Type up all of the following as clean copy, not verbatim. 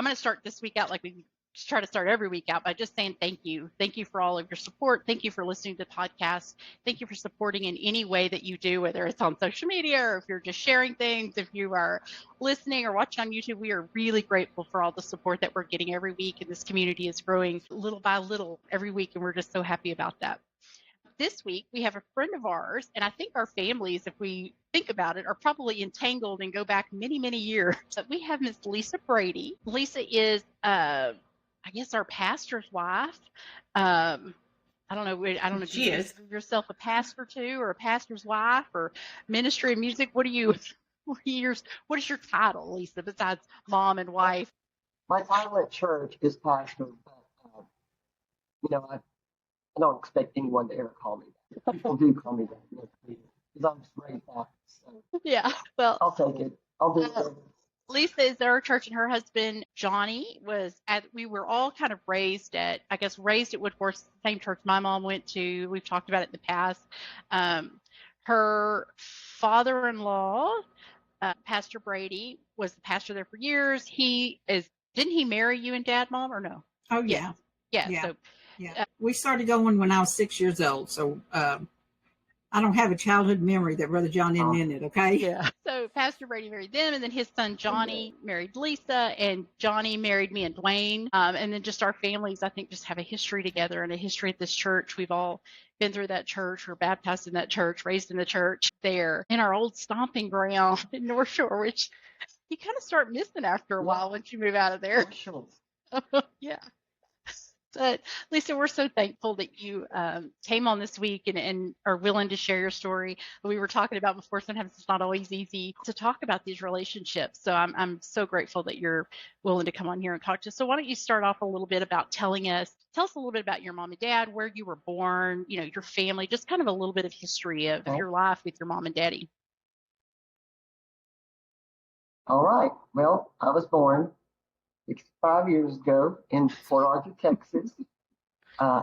going to start this week out like we try to start every week out by just saying thank you. Thank you for all of your support. Thank you for listening to the podcast. Thank you for supporting in any way that you do, whether it's on social media or if you're just sharing things, if you are listening or watching on YouTube. We are really grateful for all the support that we're getting every week, and this community is growing little by little every week, and we're just so happy about that. This week, we have a friend of ours, and I think our families, if we think about it, are probably entangled and go back many, many years. But we have Miss Lisa Brady. Lisa is, I guess, our pastor's wife. I don't know if you consider yourself a pastor too, or a pastor's wife, or ministry of music. What is your title, Lisa, besides mom and wife? My title at church is pastor, but I don't expect anyone to ever call me that. People do call me that because I'm straight Baptist. So yeah, well, I'll take it. I'll do it. Lisa is at our church, and her husband Johnny we were all kind of raised at Woodforth, the same church my mom went to. We've talked about it in the past. Her father-in-law, Pastor Brady, was the pastor there for years. Didn't he marry you and Dad, Mom, or no? Oh yeah. Yeah. So we started going when I was 6 years old. So I don't have a childhood memory that Brother John isn't in it, okay? Yeah. So Pastor Brady married them, and then his son Johnny married Lisa, and Johnny married me and Dwayne. And then just our families, I think, just have a history together and a history at this church. We've all been through that church, we're baptized in that church, raised in the church there, in our old stomping ground in North Shore, which you kind of start missing after a while once you move out of there. Yeah. But Lisa, we're so thankful that you came on this week and are willing to share your story. We were talking about before, sometimes it's not always easy to talk about these relationships. So I'm so grateful that you're willing to come on here and talk to us. So why don't you start off a little bit about tell us a little bit about your mom and dad, where you were born, your family, just kind of a little bit of history of your life with your mom and daddy. All right. Well, I was born 65 years ago in Fort Arthur, Texas,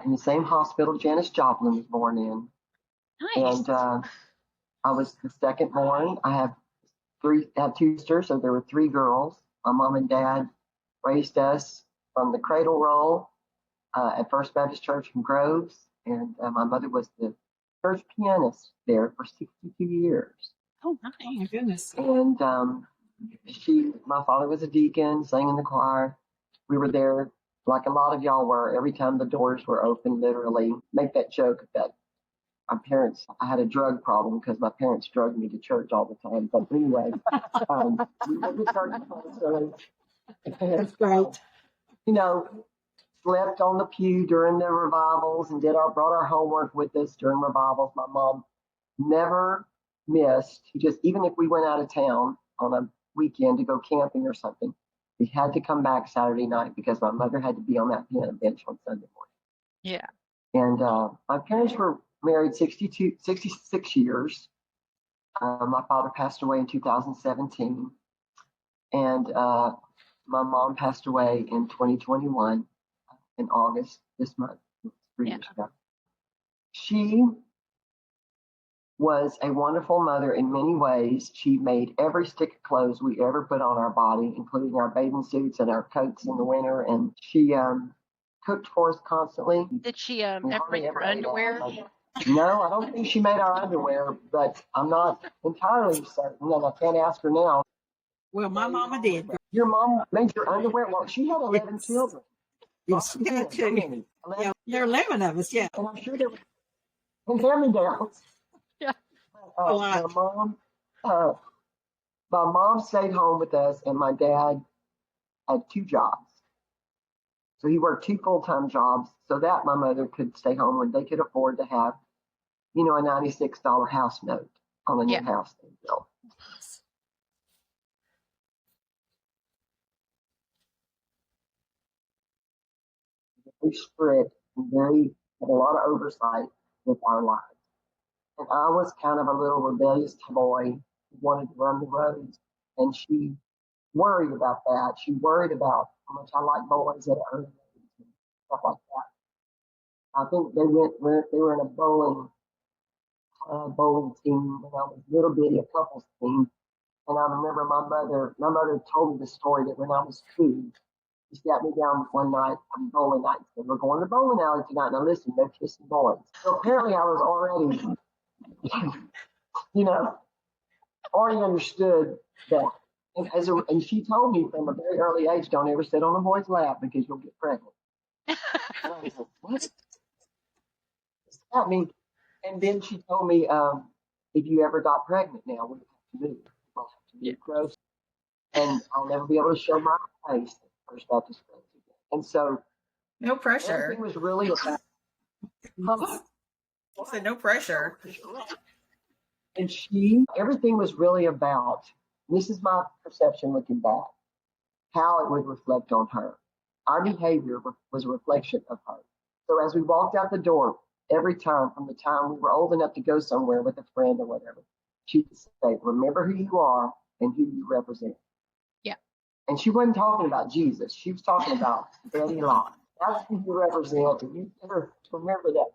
in the same hospital Janis Joplin was born in. Nice. And I was the second born. I have two sisters, so there were three girls. My mom and dad raised us from the cradle roll at First Baptist Church in Groves, and my mother was the church pianist there for 62 years. Oh, nice. Oh, my goodness. And my father was a deacon, sang in the choir. We were there like a lot of y'all were every time the doors were open, literally. Make that joke that I had a drug problem because my parents drugged me to church all the time. But anyway, we went to church constantly. That's great. Slept on the pew during the revivals and brought our homework with us during revivals. My mom never missed. Even if we went out of town on a weekend to go camping or something, we had to come back Saturday night because my mother had to be on that piano bench on Sunday morning. Yeah. And my parents were married 66 years. My father passed away in 2017. And my mom passed away in 2021 in August this month, 3 years ago. She was a wonderful mother in many ways. She made every stick of clothes we ever put on our body, including our bathing suits and our coats in the winter. And she cooked for us constantly. Did she ever make your underwear? No, I don't think she made our underwear, but I'm not entirely certain, and I can't ask her now. Well, my mama did. Your mom made your underwear? Well, she had 11 children. Yes, she did too. Yeah, there are 11 of us, yeah. And I'm sure there were hand-me-downs. Yeah. My mom stayed home with us, and my dad had two jobs. So he worked two full-time jobs so that my mother could stay home when they could afford to have, a $96 house note on a new house they built. Very strict and had a lot of oversight with our lives. And I was kind of a little rebellious boy who wanted to run the roads. And she worried about that. She worried about how much I liked boys at an early age and stuff like that. I think they were in a bowling team when I was little bitty, a couples team. And I remember my mother told me the story that when I was 2, She sat me down one night on bowling night. Said, we're going to the bowling alley tonight. Now listen, no kissing boys. So apparently I was already, you know, already understood that. And she told me from a very early age, don't ever sit on a boy's lap because you'll get pregnant. And I was like, what? What's that mean? And then she told me, if you ever got pregnant now, we have to move. We'll have to move close. And I'll never be able to show my face at First Baptist Church again. And so no pressure. everything was really about I said no pressure. And everything was really about, this is my perception looking back, how it would reflect on her. Our behavior was a reflection of her. So as we walked out the door, every time from the time we were old enough to go somewhere with a friend or whatever, she would say, remember who you are and who you represent. Yeah. And she wasn't talking about Jesus. She was talking about Betty Locke. That's who you represent. And you better remember that.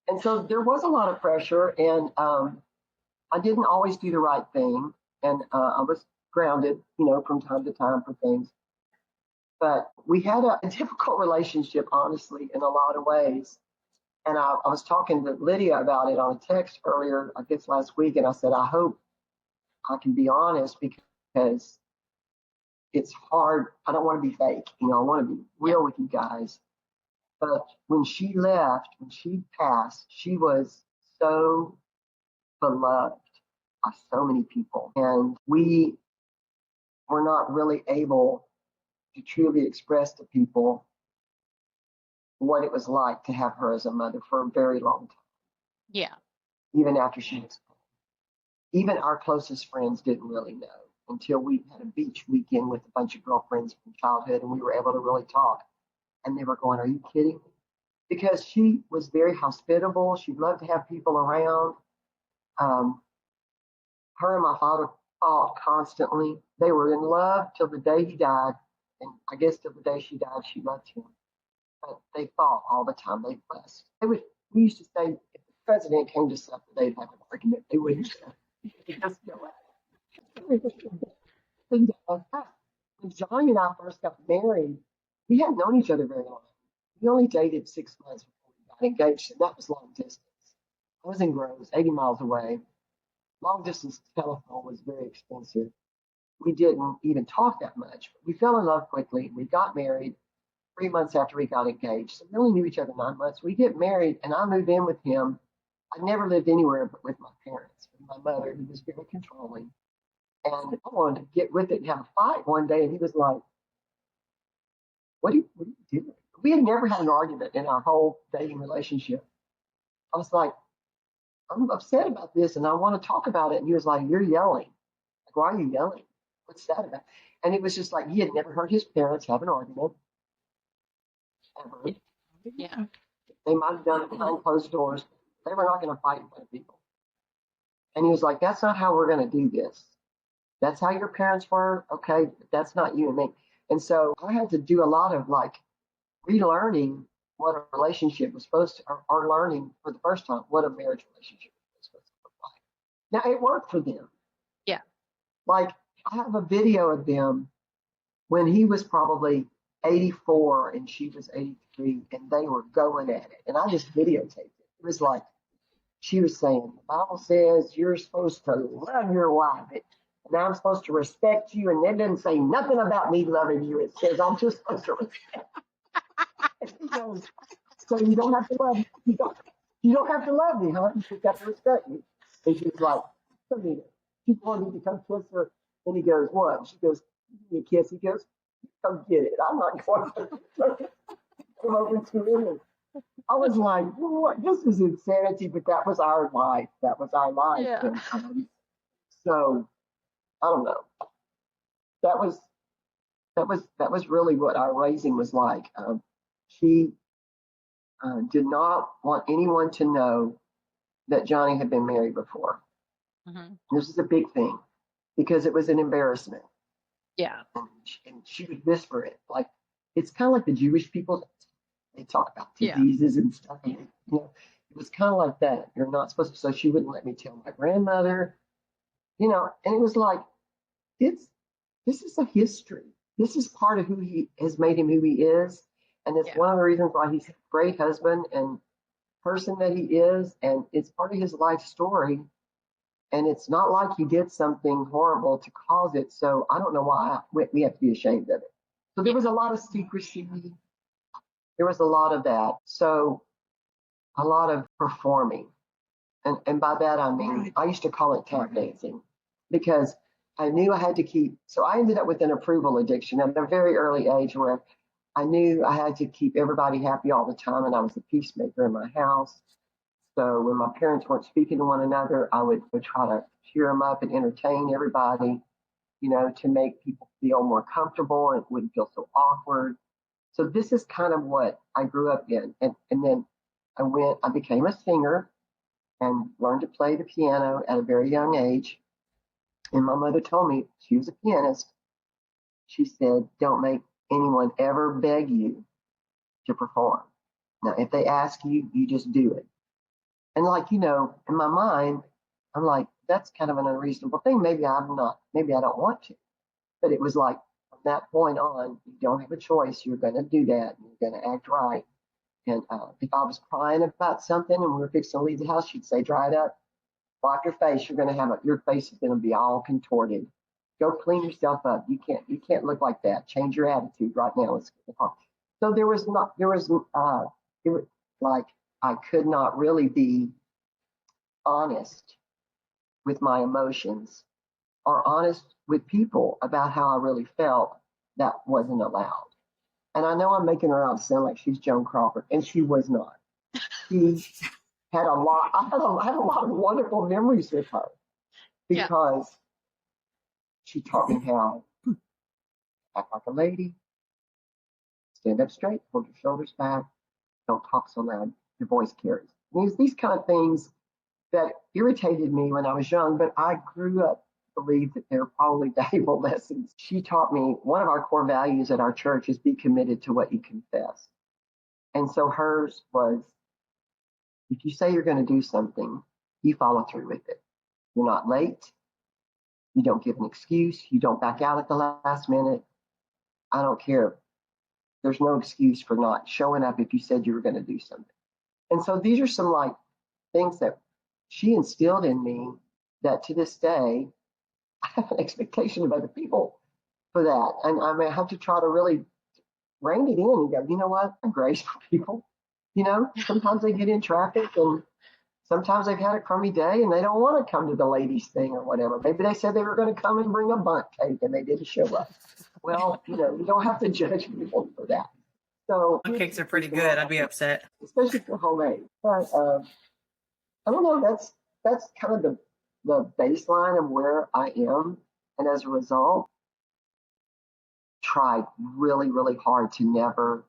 And so there was a lot of pressure, and I didn't always do the right thing. And I was grounded, from time to time for things. But we had a difficult relationship, honestly, in a lot of ways. And I was talking to Lydia about it on a text earlier, I guess last week, and I said, I hope I can be honest because it's hard. I don't want to be fake. I want to be real with you guys. But when she left, when she passed, she was so beloved by so many people. And we were not really able to truly express to people what it was like to have her as a mother for a very long time. Yeah. Even after she was gone. Even our closest friends didn't really know until we had a beach weekend with a bunch of girlfriends from childhood and we were able to really talk. And they were going, are you kidding me? Because she was very hospitable. She loved to have people around. Her and my father fought constantly. They were in love till the day he died. And I guess till the day she died, she loved him. But they fought all the time. They fussed. We used to say, if the president came to supper, they'd have an argument. They wouldn't just go at it. When Johnny and I first got married, we hadn't known each other very long. We only dated 6 months before we got engaged, and that was long distance. I was in Groves, 80 miles away. Long distance telephone was very expensive. We didn't even talk that much. We fell in love quickly. We got married 3 months after we got engaged. So we only knew each other 9 months. We get married, and I moved in with him. I never lived anywhere but with my parents, with my mother, who was very controlling. And I wanted to get with it and have a fight one day, and he was like, what are you doing? We had never had an argument in our whole dating relationship. I was like, I'm upset about this, and I want to talk about it. And he was like, you're yelling. Like, why are you yelling? What's that about? And it was just like he had never heard his parents have an argument. Ever. Yeah. They might have done it behind closed doors. They were not going to fight in front of people. And he was like, that's not how we're going to do this. That's how your parents were. Okay, but that's not you and me. And so I had to do a lot of relearning what a relationship was supposed to, or learning for the first time what a marriage relationship was supposed to look like. Now, it worked for them. Yeah. I have a video of them when he was probably 84 and she was 83, and they were going at it. And I just videotaped it. It was like, she was saying, the Bible says you're supposed to love your wife, and I'm supposed to respect you, and it doesn't say nothing about me loving you. It says I'm just supposed to respect. He goes, so you don't have to love me. You don't have to love me, huh? You just got to respect me. And she's like, Selena, she wanted me to come kiss her. And he goes, what? She goes, give me a kiss. He goes, come get it. I'm not going to come over to him. And I was like, what? This is insanity, but that was our life. That was our life. Yeah. And, so I don't know. That was really what our raising was like. She did not want anyone to know that Johnny had been married before. Mm-hmm. This is a big thing because it was an embarrassment. Yeah. And she would whisper it. Like, it's kind of like the Jewish people. They talk about diseases and stuff. And, it was kind of like that. You're not supposed to. So she wouldn't let me tell my grandmother, and it was like, this is a history. this is part of who he has made him who he is. And it's Yeah. one of the reasons why he's a great husband and person that he is. And it's part of his life story. And it's not like he did something horrible to cause it. So I don't know why we have to be ashamed of it. So there was a lot of secrecy. There was a lot of that. So a lot of performing. And by that, I mean, Right. I used to call it tap dancing because I knew I had to keep, so I ended up with an approval addiction at a very early age where I knew I had to keep everybody happy all the time. And I was a peacemaker in my house. So when my parents weren't speaking to one another, I would try to cheer them up and entertain everybody, to make people feel more comfortable and it wouldn't feel so awkward. So this is kind of what I grew up in. And then I became a singer and learned to play the piano at a very young age. And my mother told me, she was a pianist. She said, don't make anyone ever beg you to perform. Now, if they ask you, you just do it. And in my mind, I'm like, that's kind of an unreasonable thing. Maybe I don't want to. But it was like, from that point on, you don't have a choice. You're going to do that. You're going to act right. And if I was crying about something and we were fixing to leave the house, she'd say, dry it up. Wipe your face. You're going to have your face is going to be all contorted. Go clean yourself up. You can't look like that. Change your attitude right now. Let's get home. So it was like I could not really be honest with my emotions or honest with people about how I really felt. That wasn't allowed. And I know I'm making her out sound like she's Joan Crawford, and she was not. She had a lot. I had a lot of wonderful memories with her because she taught me how to act like a lady, stand up straight, hold your shoulders back, don't talk so loud, your voice carries. These kind of things that irritated me when I was young, but I grew up to believe that they're probably valuable lessons. She taught me one of our core values at our church is be committed to what you confess. And so hers was, if you say you're going to do something, you follow through with it. You're not late. You don't give an excuse. You don't back out at the last minute. I don't care. There's no excuse for not showing up if you said you were going to do something. And so these are some things that she instilled in me that to this day, I have an expectation of other people for that. And I may have to try to really rein it in and go, you know what? I'm grace for people. Sometimes they get in traffic and sometimes they've had a crummy day and they don't want to come to the ladies thing or whatever. Maybe they said they were going to come and bring a bundt cake and they didn't show up. Well, you don't have to judge people for that. So Cupcakes are pretty good. I'd be upset. especially for homemade. But I don't know. That's kind of the baseline of where I am, and as a result, tried really, really hard to never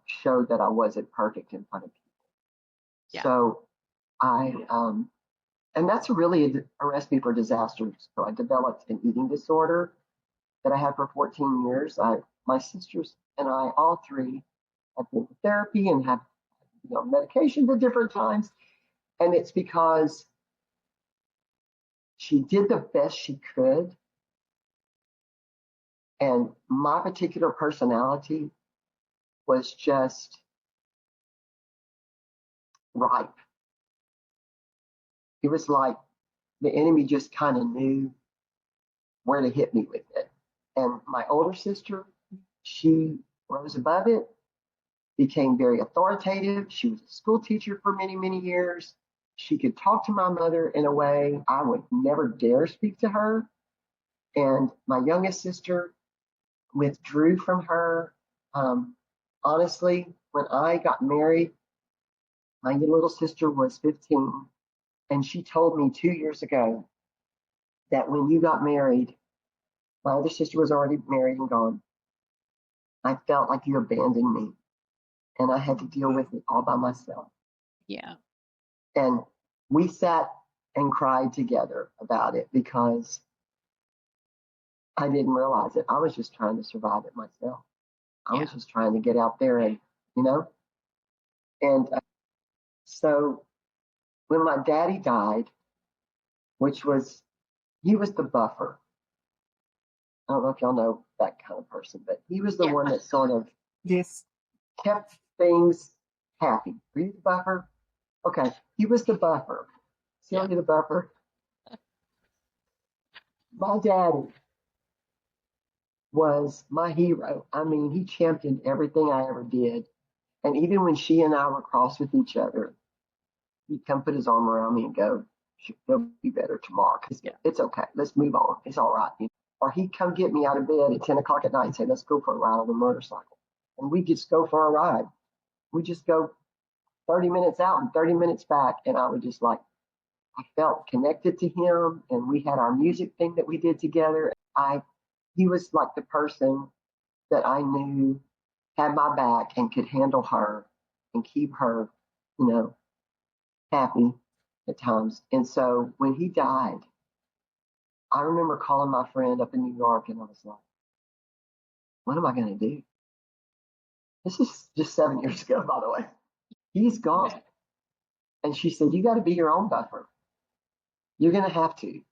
show that I wasn't perfect in front of people. Yeah. So and that's really a recipe for disaster. So I developed an eating disorder that I had for 14 years. My sisters and I, all three, have been to therapy and have medications at different times. And it's because she did the best she could. And my particular personality was just ripe. It was like the enemy just kind of knew where to hit me with it. And my older sister, she rose above it, became very authoritative. She was a school teacher for many, many years. She could talk to my mother in a way I would never dare speak to her. And my youngest sister withdrew from her. Honestly, when I got married, my little sister was 15. And she told me 2 years ago that when you got married, my other sister was already married and gone. I felt like you abandoned me. And I had to deal with it all by myself. Yeah. And we sat and cried together about it because I didn't realize it. I was just trying to survive it myself. I was just trying to get out there and. And so when my daddy died, he was the buffer. I don't know if y'all know that kind of person, but he was the Yeah. one that sort of Yes. kept things happy. Were you the buffer? Okay, he was the buffer. Sylvia the buffer. My daddy was my hero. I mean, he championed everything I ever did. And even when she and I were cross with each other, he'd come put his arm around me and go, "It'll be better tomorrow. 'Cause it's okay. Let's move on. It's all right." Or he'd come get me out of bed at 10 o'clock at night and say, "Let's go for a ride on the motorcycle." And we'd just go for a ride. We just go 30 minutes out and 30 minutes back. And I would just like, I felt connected to him. And we had our music thing that we did together. He was like the person that I knew had my back and could handle her and keep her, happy at times. And so when he died, I remember calling my friend up in New York and I was like, what am I going to do? This is just 7 years ago, by the way. He's gone. And she said, you got to be your own buffer. You're going to have to.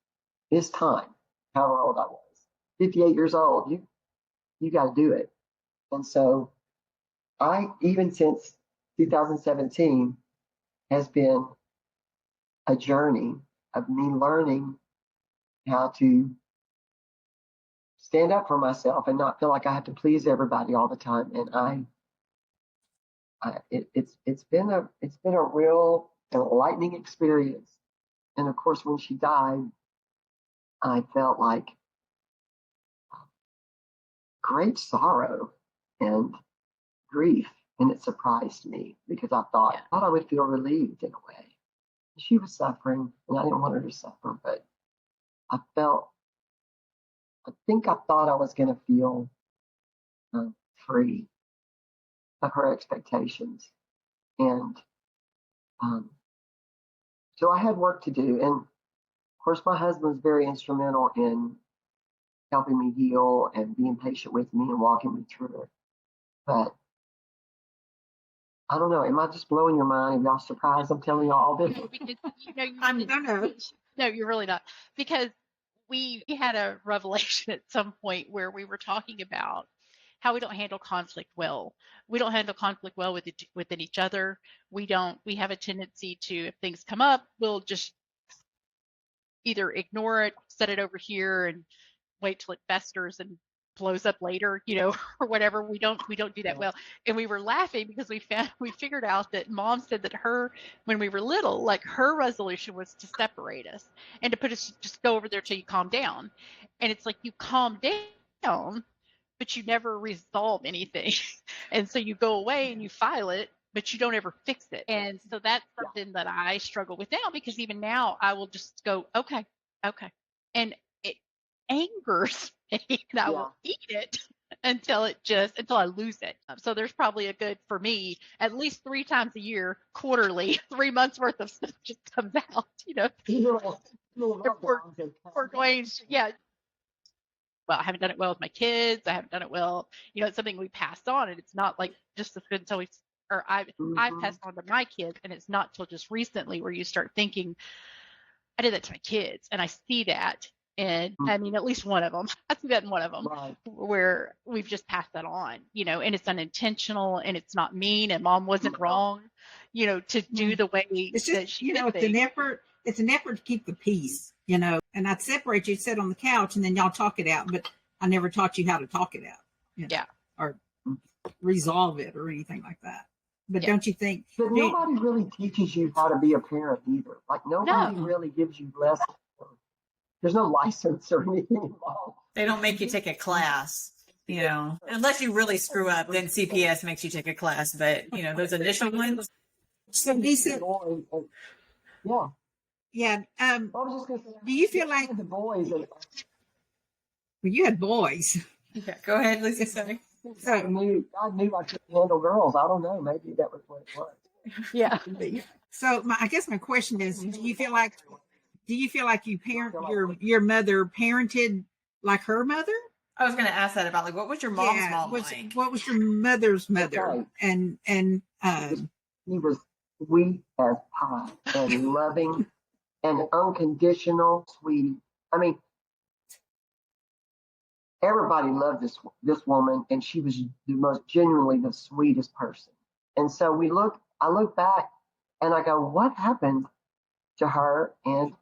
It's time. However old I was, 58 years old, you got to do it. And so even since 2017, has been a journey of me learning how to stand up for myself and not feel like I have to please everybody all the time. And it's been a real enlightening experience. And of course, when she died, I felt like great sorrow and grief, and it surprised me because I thought I would feel relieved in a way. She was suffering, and I didn't want her to suffer, but I think I thought I was going to feel free of her expectations, and so I had work to do. And of course, my husband was very instrumental in helping me heal and being patient with me and walking me through it. But I don't know. Am I just blowing your mind? Are y'all surprised I'm telling y'all all this? No, because No. no, you're really not. Because we had a revelation at some point where we were talking about how we don't handle conflict well. We don't handle conflict well within each other. We have a tendency to, if things come up, we'll just either ignore it, set it over here, and wait till it festers and blows up later, or whatever. We don't do that well. And we were laughing because we figured out that Mom said that when we were little, like her resolution was to separate us and to put us, just go over there till you calm down. And it's like, you calm down, but you never resolve anything. And so you go away and you file it, but you don't ever fix it. And so that's something that I struggle with now, because even now I will just go, okay. And it angers me, and I will eat it until I lose it. So there's probably for me, at least 3 times a year, quarterly, 3 months worth of stuff just comes out, We're going, well, I haven't done it well with my kids. I haven't done it well. It's something we passed on, and it's not like just as good until I've passed on to my kids, and it's not till just recently where you start thinking, I did that to my kids, and I see that. And I mean, at least one of them, I see that in one of them, where we've just passed that on, and it's unintentional, and it's not mean, and Mom wasn't wrong, to do the way It's that just, she it's an effort. It's an effort to keep the peace, and I'd separate you, sit on the couch, and then y'all talk it out. But I never taught you how to talk it out, or resolve it or anything like that. But don't you think? But nobody really teaches you how to be a parent either. Like nobody really gives you lessons. There's no license or anything involved. They don't make you take a class, unless you really screw up, then CPS makes you take a class. But, those initial ones. So Lisa, yeah. I was just going to say, do you feel like the boys? Well, you had boys. Okay, go ahead, Lisa. Sorry. So I knew I couldn't handle girls. I don't know. Maybe that was what it was. Yeah. So I guess my question is, do you feel like your mother parented like her mother? I was going to ask that about, like, what was your mom's mom like? What was your mother's mother? Okay. And He was sweet as pie and loving and unconditional, sweetie. I mean, everybody loved this woman, and she was the most genuinely the sweetest person. And so I look back and I go, what happened to her and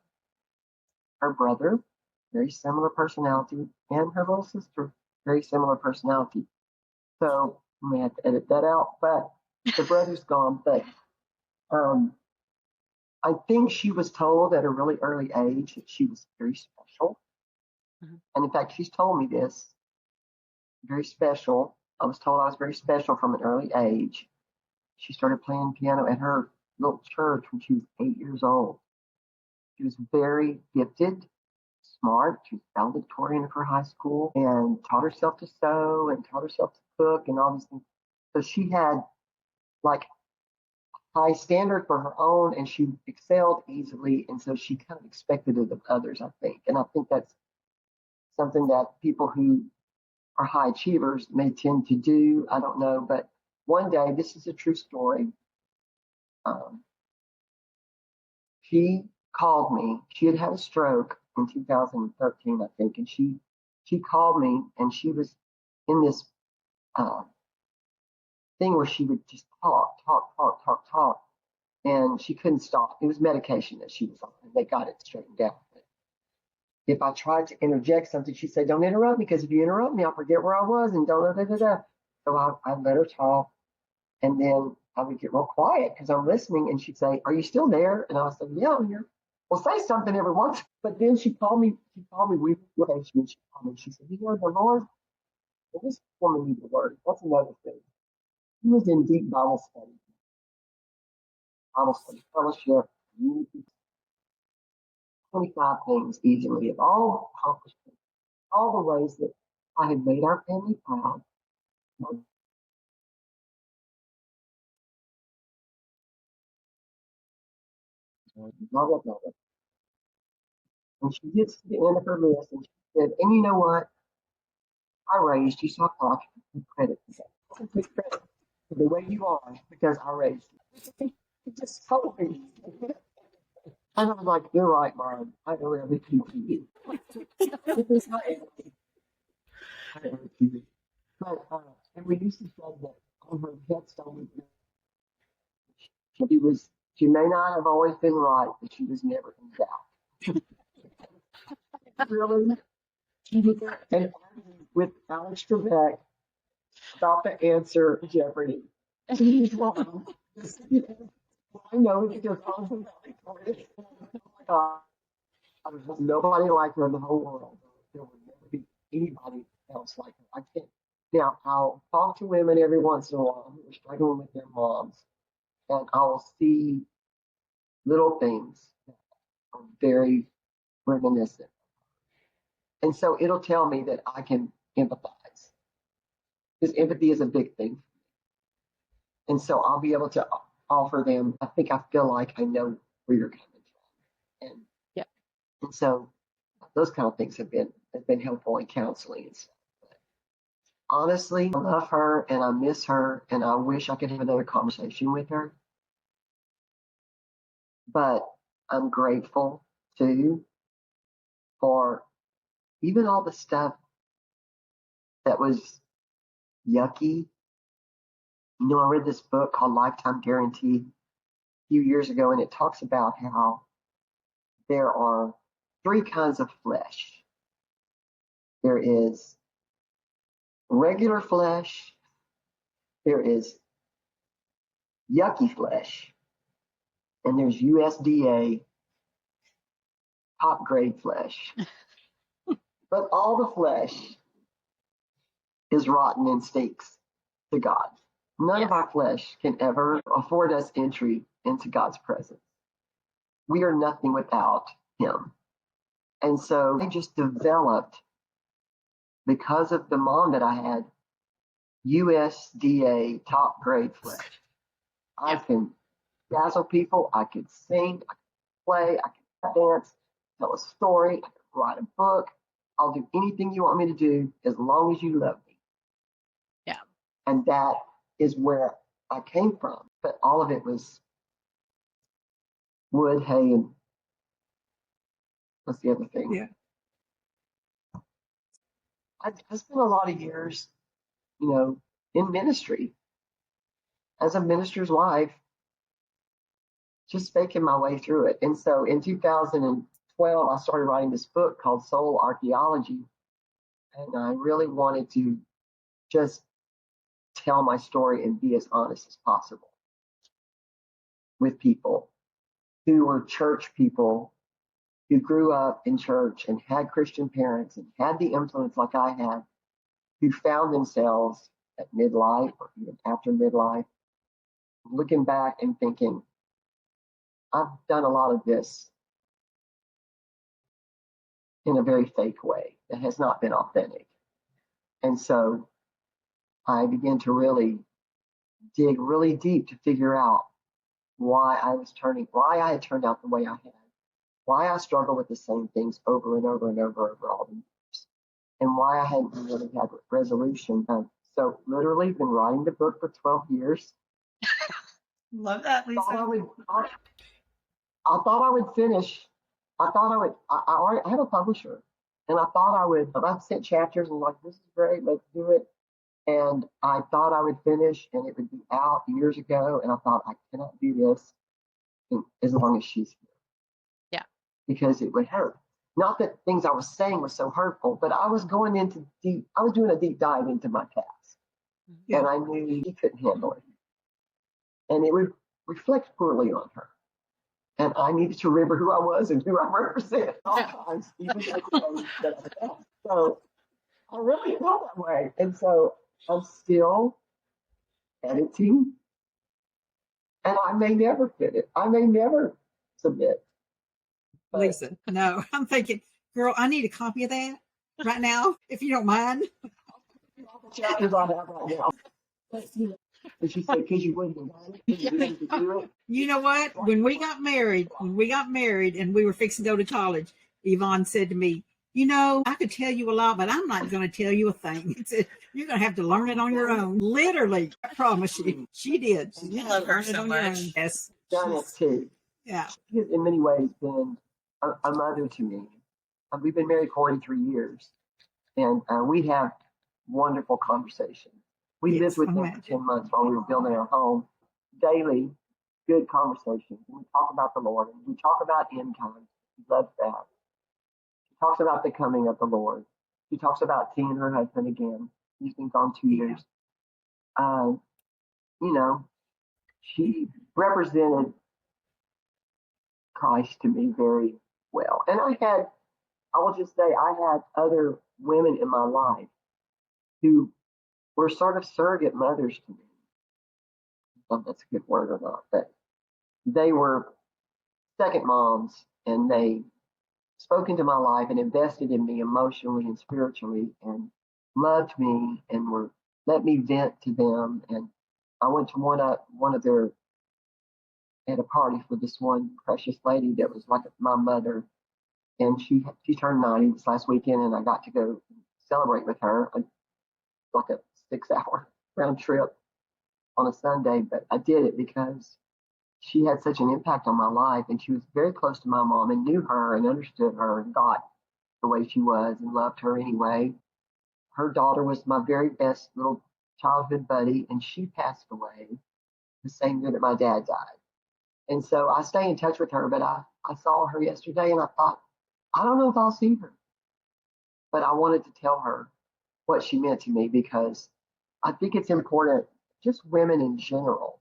her brother? Very similar personality, and her little sister, very similar personality. So I may have to edit that out, but the brother's gone. But I think she was told at a really early age that she was very special. Mhm. And in fact, she's told me this, very special. I was told I was very special from an early age. She started playing piano at her little church when she was 8 years old. She was very gifted, smart. She was valedictorian of her high school and taught herself to sew and taught herself to cook and all these things. So she had like high standard for her own, and she excelled easily. And so she kind of expected it of others, I think. And I think that's something that people who are high achievers may tend to do. I don't know. But one day, this is a true story. Um, she called me. She had had a stroke in 2013, I think. And she called me, and she was in this uh, thing where she would just talk. And she couldn't stop. It was medication that she was on, and they got it straightened out. If I tried to interject something, she'd say, "Don't interrupt me, because if you interrupt me, I'll forget where I was and don't da da da." So I'd let her talk, and then I would get real quiet because I'm listening, and she'd say, "Are you still there?" And I would say, "Yeah, I'm here." Well, say something every once. But then she called me. She called me. She called me. She said, "You know, the Lord, well, this woman needs the word." That's another thing. She was in deep Bible study, fellowship, unity, 25 things easily of all accomplishments, all the ways that I had made our family proud. Blah, blah, blah, blah. And she gets to the end of her list and she said, "And you know what? I raised you, so I thought I could take credit for that. I can take credit for the way you are because I raised you." She just told me. And I was like, "You're right, Mom. I really keep you." This is my energy. I really keep you. But, and we used to say that on her headstone, she may not have always been right, but she was never in doubt. Really? She was and with Alex Trebek about the answer to Jeopardy. She's wrong. I know because I was Victoria. Oh my God, there's nobody like her in the whole world. There will never be anybody else like her. I can't. Now, I'll talk to women every once in a while who are struggling with their moms, and I will see little things that are very reminiscent. And so it'll tell me that I can empathize because empathy is a big thing. And so I'll be able to offer them, I think I feel like I know where you're coming from. Yeah. And so those kind of things have been helpful in counseling and stuff. But honestly, I love her and I miss her and I wish I could have another conversation with her. But I'm grateful too for even all the stuff that was yucky. You know, I read this book called Lifetime Guarantee a few years ago, and it talks about how there are three kinds of flesh. There is regular flesh, there is yucky flesh, and there's USDA top grade flesh. But all the flesh is rotten and stinks to God. None of our flesh can ever afford us entry into God's presence. We are nothing without Him. And so I just developed, because of the mom that I had, USDA top grade flesh. I can dazzle people, I could sing, I could play, I could dance, tell a story, I could write a book. I'll do anything you want me to do as long as you love me. Yeah. And that is where I came from. But all of it was wood, hay, and what's the other thing? Yeah. I spent a lot of years, in ministry as a minister's wife, just faking my way through it. And so in 2012, I started writing this book called Soul Archaeology. And I really wanted to just tell my story and be as honest as possible with people who were church people who grew up in church and had Christian parents and had the influence like I had, who found themselves at midlife or even after midlife, looking back and thinking, I've done a lot of this in a very fake way that has not been authentic. And so I began to really dig really deep to figure out why I had turned out the way I had, why I struggled with the same things over and over and over all the years, and why I hadn't really had resolution. So literally been writing the book for 12 years. Love that, Lisa. I thought I would finish. I have a publisher, and I thought I would. I've sent chapters and like, this is great, let's do it. And I thought I would finish and it would be out years ago. And I thought, I cannot do this as long as she's here. Yeah. Because it would hurt. Not that things I was saying was so hurtful, but I was doing a deep dive into my past. Yeah. And I knew he couldn't handle it. And it would reflect poorly on her. And I needed to remember who I was and who I represent at all times, even though so I really felt that way. And so I'm still editing, and I may never fit it. I may never submit. But Lisa, no, I'm thinking, girl, I need a copy of that right now, if you don't mind. chapters I have right now. And she said, because you wouldn't have do it. You know what? When we got married and we were fixing to go to college, Yvonne said to me, I could tell you a lot, but I'm not going to tell you a thing. He said, you're going to have to learn it on your own. Literally, I promise you. She did. I love her so much. Yes. Done it too. Yeah. She has in many ways been a mother to me. We've been married 43 years, and we have wonderful conversations. We lived with them for 10 months while we were building our home. Daily, good conversations. We talk about the Lord. We talk about end times. He loves that. She talks about the coming of the Lord. She talks about seeing her husband again. He's been gone 2 years. She represented Christ to me very well. And I will just say, I had other women in my life who were sort of surrogate mothers to me. I don't know if that's a good word or not, but they were second moms, and they spoke into my life and invested in me emotionally and spiritually and loved me and let me vent to them. And I went to one of their, at a party for this one precious lady that was like my mother, and she turned 90 this last weekend, and I got to go celebrate with her, like a 6-hour round trip on a Sunday. But I did it because she had such an impact on my life, and she was very close to my mom and knew her and understood her and got the way she was and loved her anyway. Her daughter was my very best little childhood buddy, and she passed away the same year that my dad died. And so I stay in touch with her, but I saw her yesterday, and I thought, I don't know if I'll see her. But I wanted to tell her what she meant to me, because I think it's important, just women in general,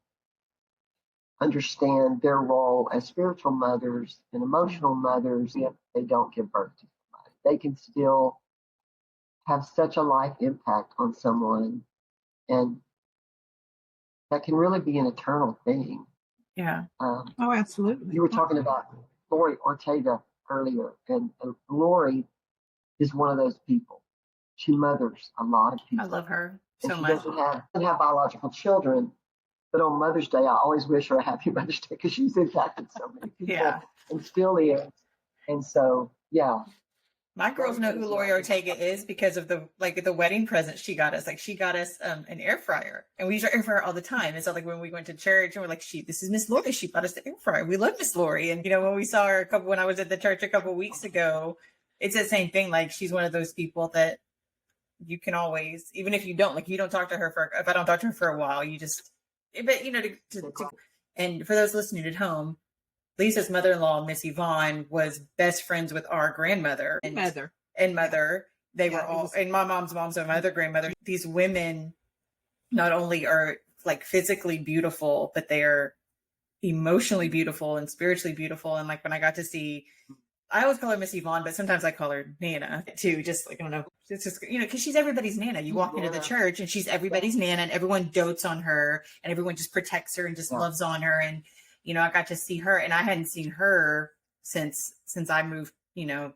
understand their role as spiritual mothers and emotional mothers if they don't give birth to somebody. They can still have such a life impact on someone, and that can really be an eternal thing. Yeah. Oh, absolutely. You were talking about Lori Ortega earlier, and Lori is one of those people. She mothers a lot of people. I love her so she much. Doesn't have biological children, but on Mother's Day, I always wish her a happy Mother's Day, because she's impacted so many people and still is. And so, yeah. My girls know who Lori Ortega is because of the wedding present she got us. Like, she got us an air fryer, and we use our air fryer all the time. And so, like, when we went to church, and we're like, this is Miss Lori. She bought us the air fryer. We love Miss Lori. And when we saw her when I was at the church a couple of weeks ago, it's the same thing. Like, she's one of those people that you can always, even if you don't, like, you don't talk to her for, if I don't talk to her for a while, you just, but you know, and for those listening at home, Lisa's mother-in-law, Miss Yvonne, was best friends with our grandmother and mother. They were all, and my mom's mom, so my other grandmother. These women not only are like physically beautiful, but they're emotionally beautiful and spiritually beautiful. And like when I got to see, I always call her Miss Yvonne, but sometimes I call her Nana too. Just like, I don't know. It's just, you know, because she's everybody's Nana. You walk into the church and she's everybody's Nana, and everyone dotes on her and everyone just protects her and just loves on her. And, you know, I got to see her, and I hadn't seen her since I moved, you know,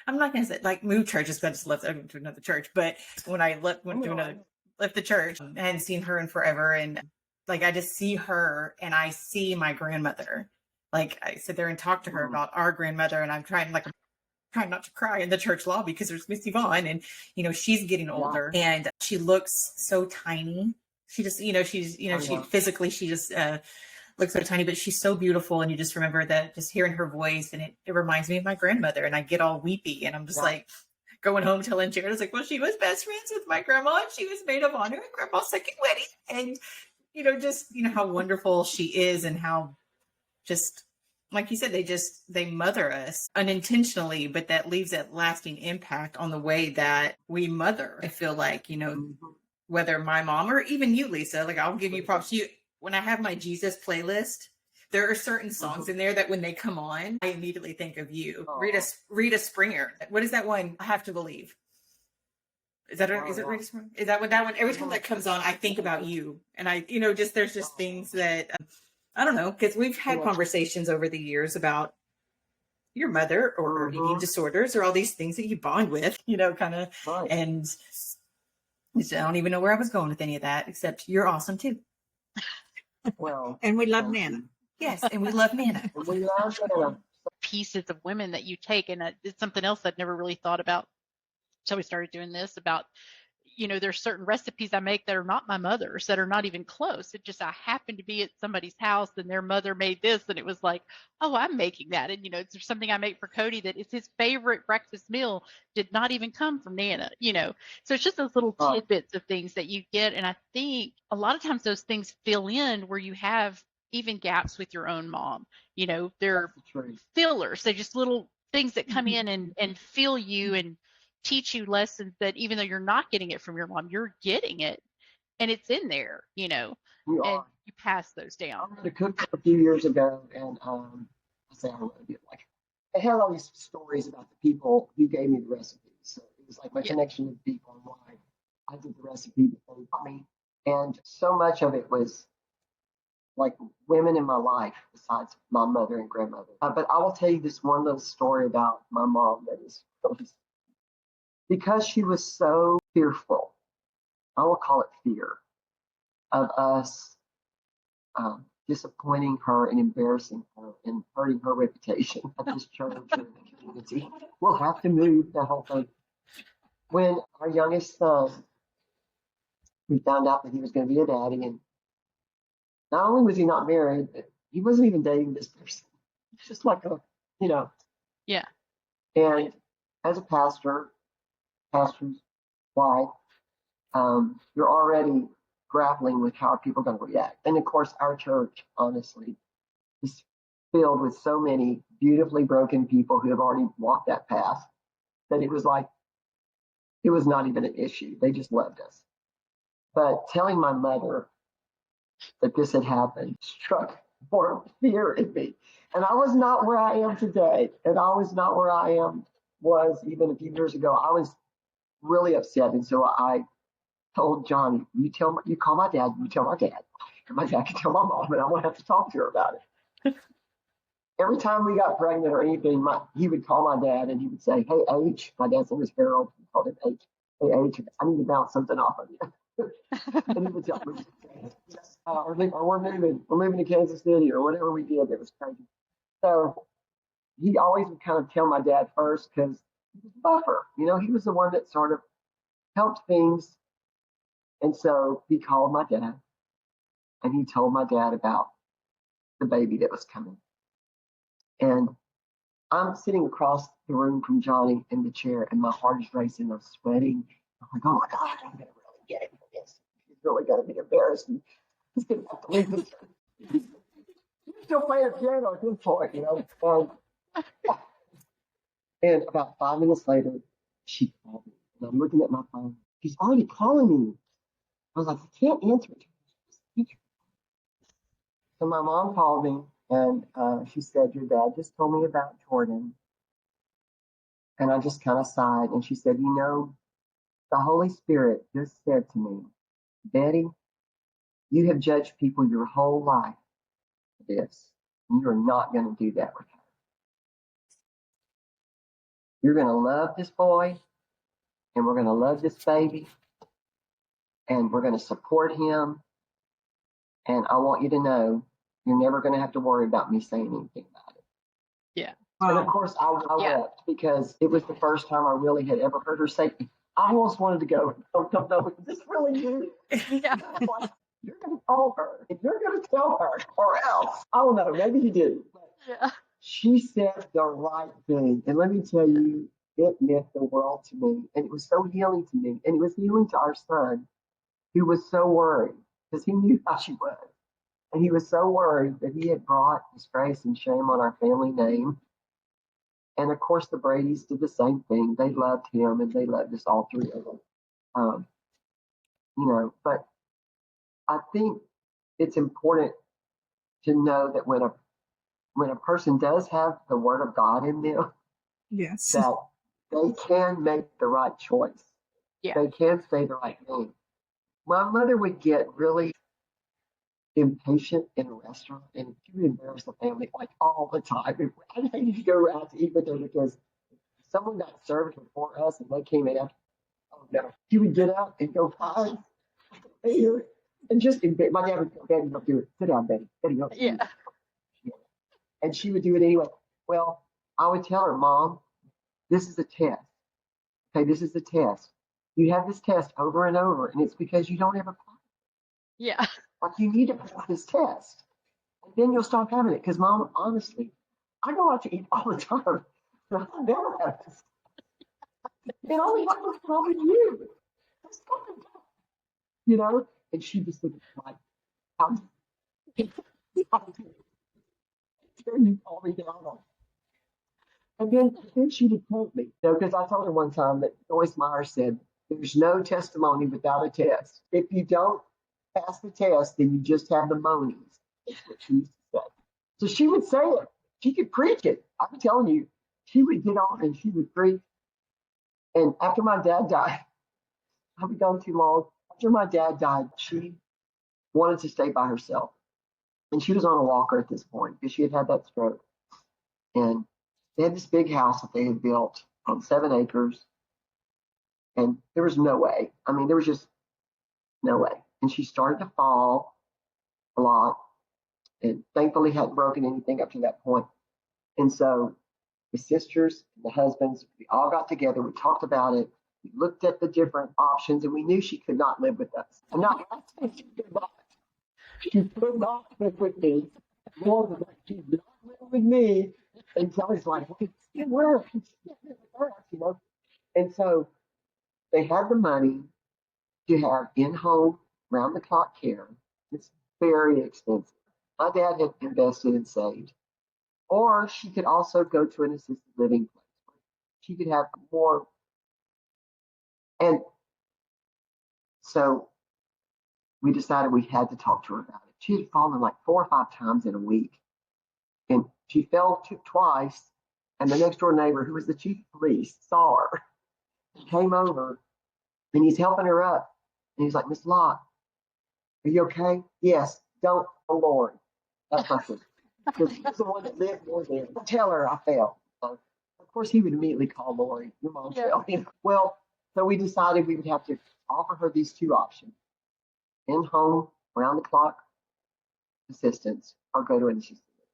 I'm not going to say like moved churches because I just left to another church. But when I left the church, I hadn't seen her in forever. And like, I just see her and I see my grandmother. Like, I sit there and talk to her about our grandmother, and I'm trying not to cry in the church lobby because there's Miss Yvonne, and, you know, she's getting older and she looks so tiny. She just, you know, she's, you know, she physically, she just looks so tiny, but she's so beautiful. And you just remember that, just hearing her voice, and it reminds me of my grandmother, and I get all weepy, and I'm just like going home telling Jared, I was like, well, she was best friends with my grandma, and she was maid of honor at grandma's second wedding. And, you know, just, you know, how wonderful she is, and how just, like you said, they mother us unintentionally, but that leaves that lasting impact on the way that we mother. I feel like, you know, whether my mom or even you, Lisa, like, I'll give you props. When I have my Jesus playlist, there are certain songs in there that when they come on, I immediately think of you. Rita Springer. What is that one? I Have to Believe. Is it Rita Springer? Is that one? Every time that comes on, I think about you. And I, you know, just, there's just things that, I don't know, because we've had conversations over the years about your mother or eating disorders or all these things that you bond with, you know, kind of. And I don't even know where I was going with any of that, except you're awesome too. Well, and we love Nana. Yes, and we love Nana. We love Nana. Pieces of women that you take, and it's something else I'd never really thought about until we started doing this, about, you know, there's certain recipes I make that are not my mother's, that are not even close. It just, I happened to be at somebody's house and their mother made this, and it was like, oh, I'm making that. And, you know, there's something I make for Cody that is his favorite breakfast meal, did not even come from Nana, you know. So it's just those little tidbits of things that you get. And I think a lot of times those things fill in where you have even gaps with your own mom. You know, they're fillers. They're just little things that come in and fill you and teach you lessons that even though you're not getting it from your mom, you're getting it, and it's in there, you know, and you pass those down. I read a cookbook a few years ago, and I had all these stories about the people who gave me the recipes. So it was like my connection with people and why I did the recipe that they taught me. And so much of it was like women in my life besides my mother and grandmother. But I will tell you this one little story about my mom that is because she was so fearful. I will call it fear of us disappointing her and embarrassing her and hurting her reputation at this church and the community. We'll have to move the whole thing. When our youngest son, we found out that he was going to be a daddy, and not only was he not married, but he wasn't even dating this person. It's just like a, you know. Yeah. And as a pastor's wife, you're already grappling with how are people going to react. And of course, our church, honestly, is filled with so many beautifully broken people who have already walked that path that it was like, it was not even an issue. They just loved us. But telling my mother that this had happened struck more fear in me. And I was not where I am today. And I was not where I was even a few years ago. I was really upset. And so I told Johnny, you call my dad, you tell my dad. And my dad can tell my mom, and I won't have to talk to her about it. Every time we got pregnant or anything, he would call my dad and he would say, hey, H, my dad's name was Harold, he called him H. Hey, H, I need to bounce something off of you. And he would tell me, or we're moving to Kansas City or whatever we did. It was crazy. So he always would kind of tell my dad first because he was a buffer. You know, he was the one that sort of helped things. And so he called my dad and he told my dad about the baby that was coming. And I'm sitting across the room from Johnny in the chair, and my heart is racing. I'm sweating. I'm like, oh my God, I'm going to really get it for this. He's really going to be embarrassed. And he's going to have to leave this. He's still playing piano at this point, you know. And about 5 minutes later, she called me. And I'm looking at my phone. She's already calling me. I was like, I can't answer it. So my mom called me and she said, your dad just told me about Jordan. And I just kind of sighed. And she said, you know, the Holy Spirit just said to me, Betty, you have judged people your whole life for this. And you are not going to do that with her. You're going to love this boy and we're going to love this baby and we're going to support him. And I want you to know you're never going to have to worry about me saying anything about it. Yeah. And of course, I wept because it was the first time I really had ever heard her say, I almost wanted to go, no, is this really you? Yeah. Like, you're going to call her and you're going to tell her or else. I don't know, maybe you did. But Yeah. she said the right thing. And let me tell you, it meant the world to me. And it was so healing to me. And it was healing to our son, who was so worried because he knew how she was. And he was so worried that he had brought disgrace and shame on our family name. And of course, the Bradys did the same thing. They loved him and they loved us, all three of them. You know, but I think it's important to know that when a person does have the Word of God in them, Yes. that they can make the right choice. Yeah. They can say the right thing. My mother would get really impatient in a restaurant and she would embarrass the family like all the time. I hated to go out to eat with her because someone got served before us and they came in after. Oh no. She would get up and go, hi, here. And just my dad would go, Betty, don't do it. Sit down, Betty. Betty, don't do Yeah. it. And she would do it anyway. Well, I would tell her, Mom, this is a test. Okay, this is a test. You have this test over and over, and it's because you don't ever pass. Yeah. Like, you need to pass this test. And then you'll stop having it. Because, Mom, honestly, I go out to eat all the time. And I never have this. And all the time was probably you. You know? And she just looked like, how dare you call me down on? And then she would quote me. You know, because I told her one time that Joyce Meyer said, there's no testimony without a test. If you don't pass the test, then you just have the moanings. That's what she used to say. So she would say it. She could preach it. I'm telling you, she would get on and she would preach. And after my dad died, I've been gone too long. After my dad died, she wanted to stay by herself. And she was on a walker at this point because she had had that stroke. And they had this big house that they had built on 7 acres. And there was no way. I mean, there was just no way. And she started to fall a lot. And thankfully hadn't broken anything up to that point. And so the sisters, the husbands, we all got together. We talked about it. We looked at the different options and we knew she could not live with us. I'm not saying she could not. She could not live with me. More than that, she's not living with me until it's like, well, it works. You know? And so they had the money to have in-home, round-the-clock care. It's very expensive. My dad had invested and saved. Or she could also go to an assisted living place. She could have more. And so we decided we had to talk to her about it. She had fallen like 4 or 5 times in a week. And she fell twice. And the next door neighbor, who was the chief of police, saw her. He came over and he's helping her up. And he's like, Miss Locke, are you okay? Yes. Don't, oh Lord. That's my sister. Because he's the one that lived more there. Tell her I fell. So, of course, he would immediately call Lori. Your mom fell. Well, so we decided we would have to offer her these 2 options. In-home, round-the-clock assistance, or go to an assisted living.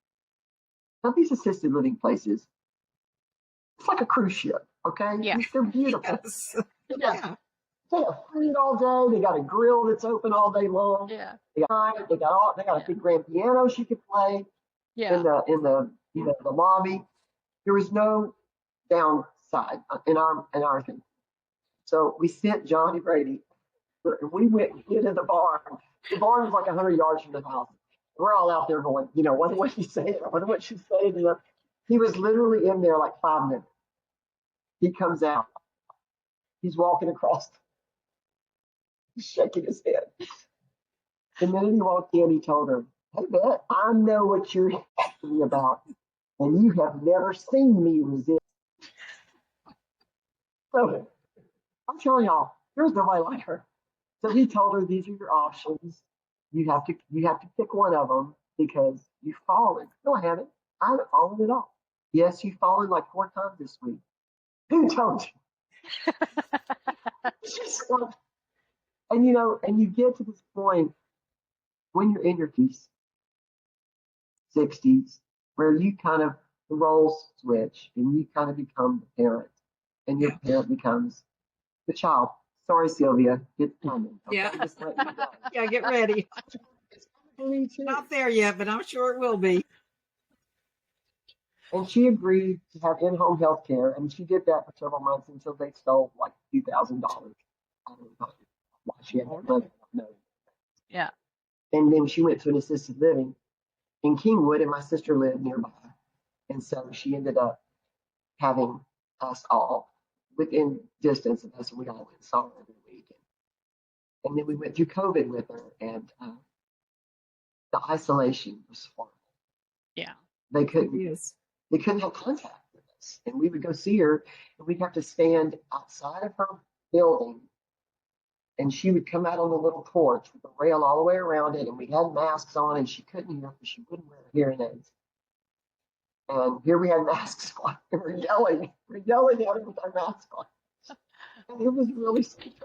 Now, these assisted living places, it's like a cruise ship, okay? Yeah. They're beautiful. Yes. Yeah. They have food all day. They got a grill that's open all day long. Yeah. They got a big grand piano she could play Yeah. in the the lobby. There was no downside in our thing. So we sent Johnny Brady, and we went into the barn. The barn was like 100 yards from the house. We're all out there going, what he's saying, I wonder what she's saying. He was literally in there like 5 minutes. He comes out. He's walking across. He's shaking his head. The minute he walked in, he told her, "Hey, Bet, I know what you're asking me about, and you have never seen me resist." So I'm telling y'all, there's nobody like her. So he told her, "These are your options. You have to pick one of them because you've fallen." No, I haven't. I haven't fallen at all. Yes, you've fallen like 4 times this week. Who told you? She's like, and you get to this point when you're in your 50s, 60s, where you kind of, the roles switch and you kind of become the parent, and your parent becomes the child. Sorry, Sylvia, it's coming. Okay? Yeah. Just let me go. Yeah, get ready. It's coming to me too. Not there yet, but I'm sure it will be. And she agreed to have in-home health care, and she did that for several months until they stole like $2,000. I don't know why she had that money. I don't know. Yeah. And then she went to an assisted living in Kingwood, and my sister lived nearby. And so she ended up having us all within distance of us, and we all went and saw her every week. And then we went through COVID with her, and the isolation was horrible. Yeah. They couldn't have contact with us. And we would go see her, and we'd have to stand outside of her building, and she would come out on the little porch with a rail all the way around it, and we had masks on, and she couldn't hear because she wouldn't wear hearing aids. And here we had masks on, and we're yelling at her with our masks on. And it was really so tragic.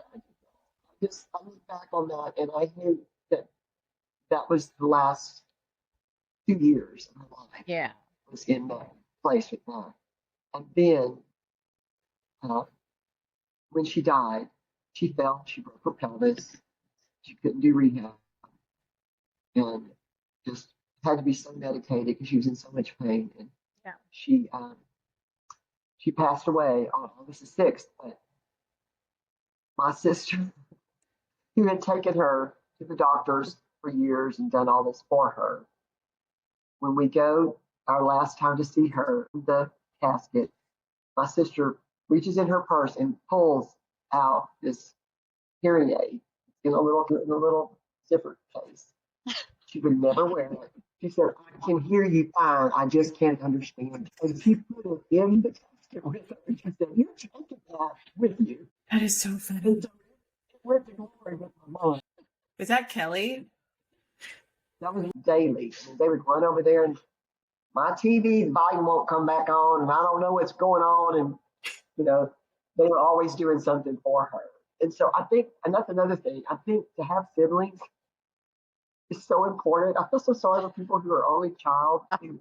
I look back on that, and I knew that was the last 2 years of my life. Yeah. Was in that place with that. And then when she died, she fell, she broke her pelvis, she couldn't do rehab, and just had to be so medicated because she was in so much pain. And she passed away on August the 6th. But my sister, who had taken her to the doctors for years and done all this for her, when we go our last time to see her in the casket, my sister reaches in her purse and pulls out this hearing aid in a little zipper case. She would never wear it. She said, "I can hear you fine. I just can't understand." And she put it in the casket with her. And she said, "You're taking that with you." That is so funny. And so it went to glory with my mom. Was that Kelly? That was daily. And they would run over there, and my TV, the volume won't come back on, and I don't know what's going on. And, they were always doing something for her. And so I think, and that's another thing, I think to have siblings is so important. I feel so sorry for people who are only child, who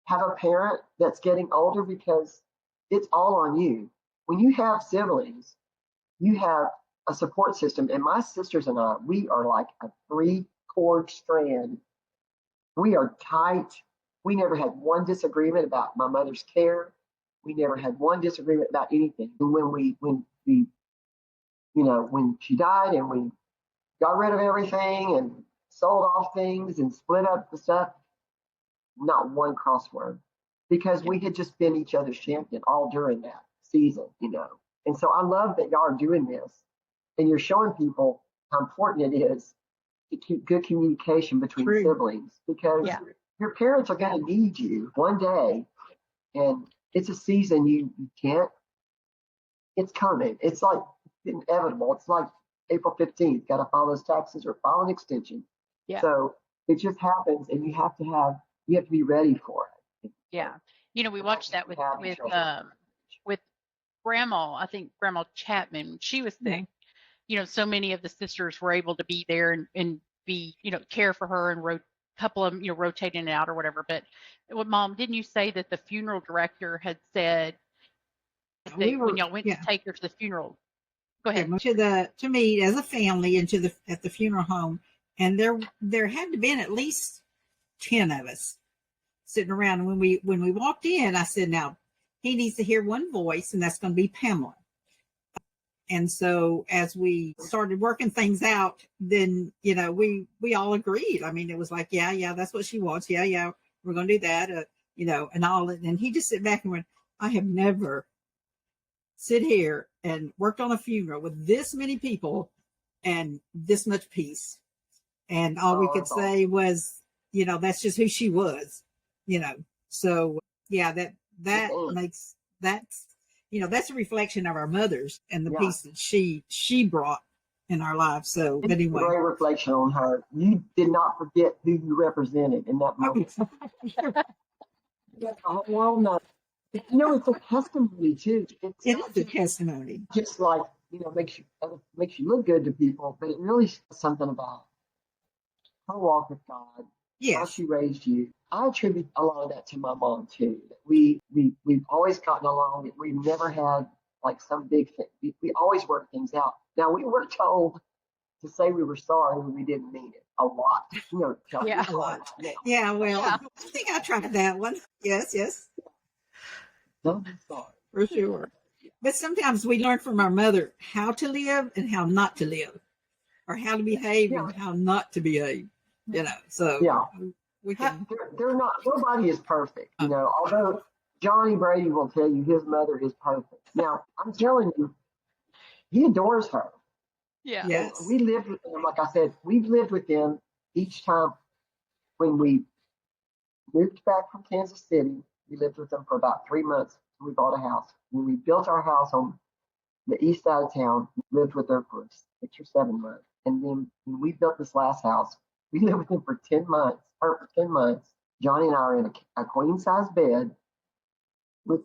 have a parent that's getting older, because it's all on you. When you have siblings, you have a support system. And my sisters and I, we are like a 3-cord strand. We are tight. We never had one disagreement about my mother's care. We never had one disagreement about anything. And when she died and we got rid of everything and sold off things and split up the stuff, not one crossword, because we had just been each other's champion all during that season, And so I love that y'all are doing this, and you're showing people how important it is to keep good communication between siblings, because your parents are going to need you one day, and it's a season you can't. It's coming. It's like inevitable. It's like April 15th. Got to file those taxes or file an extension. Yeah. So it just happens, and you have to be ready for it. Yeah. We watched that with Grandma. I think Grandma Chapman. She was sick. So many of the sisters were able to be there and be, care for her, and couple of them, rotating it out or whatever. But Mom, didn't you say that the funeral director had said that when y'all went to take her to the funeral? Go ahead. To meet as a family and at the funeral home, and there had to been at least 10 of us sitting around. And when we walked in, I said, "Now he needs to hear one voice, and that's going to be Pamela." And so as we started working things out, then, we all agreed. I mean, it was like, yeah, that's what she wants. Yeah, we're going to do that, and all. And he just sit back and went, I have never sit here and worked on a funeral with this many people and this much peace. And all we could say was, that's just who she was, So yeah, that makes, that's a reflection of our mothers and the peace that she brought in our lives. So, but anyway, a great reflection on her. You did not forget who you represented in that moment. Well, no. It's a testimony too. It is a testimony. Just like, makes you look good to people, but it really says something about her walk with God. Yes. How she raised you. I attribute a lot of that to my mom too. We've always gotten along. We've never had like some big thing. We always work things out. Now we were told to say we were sorry when we didn't mean it a lot. A lot. Yeah, well, I think I tried that one. Yes. Don't be sorry. For sure. But sometimes we learn from our mother how to live and how not to live, or how to behave and how not to behave. So we can. They're not. Nobody is perfect. Although Johnny Brady will tell you his mother is perfect. Now I'm telling you, he adores her. Yeah. Yes. We lived with them. Like I said, we've lived with them each time when we moved back from Kansas City. We lived with them for about 3 months. We bought a house. When we built our house on the east side of town, we lived with them for 6 or 7 months. And then when we built this last house, we lived with them for 10 months. For 10 months, Johnny and I are in a queen size bed.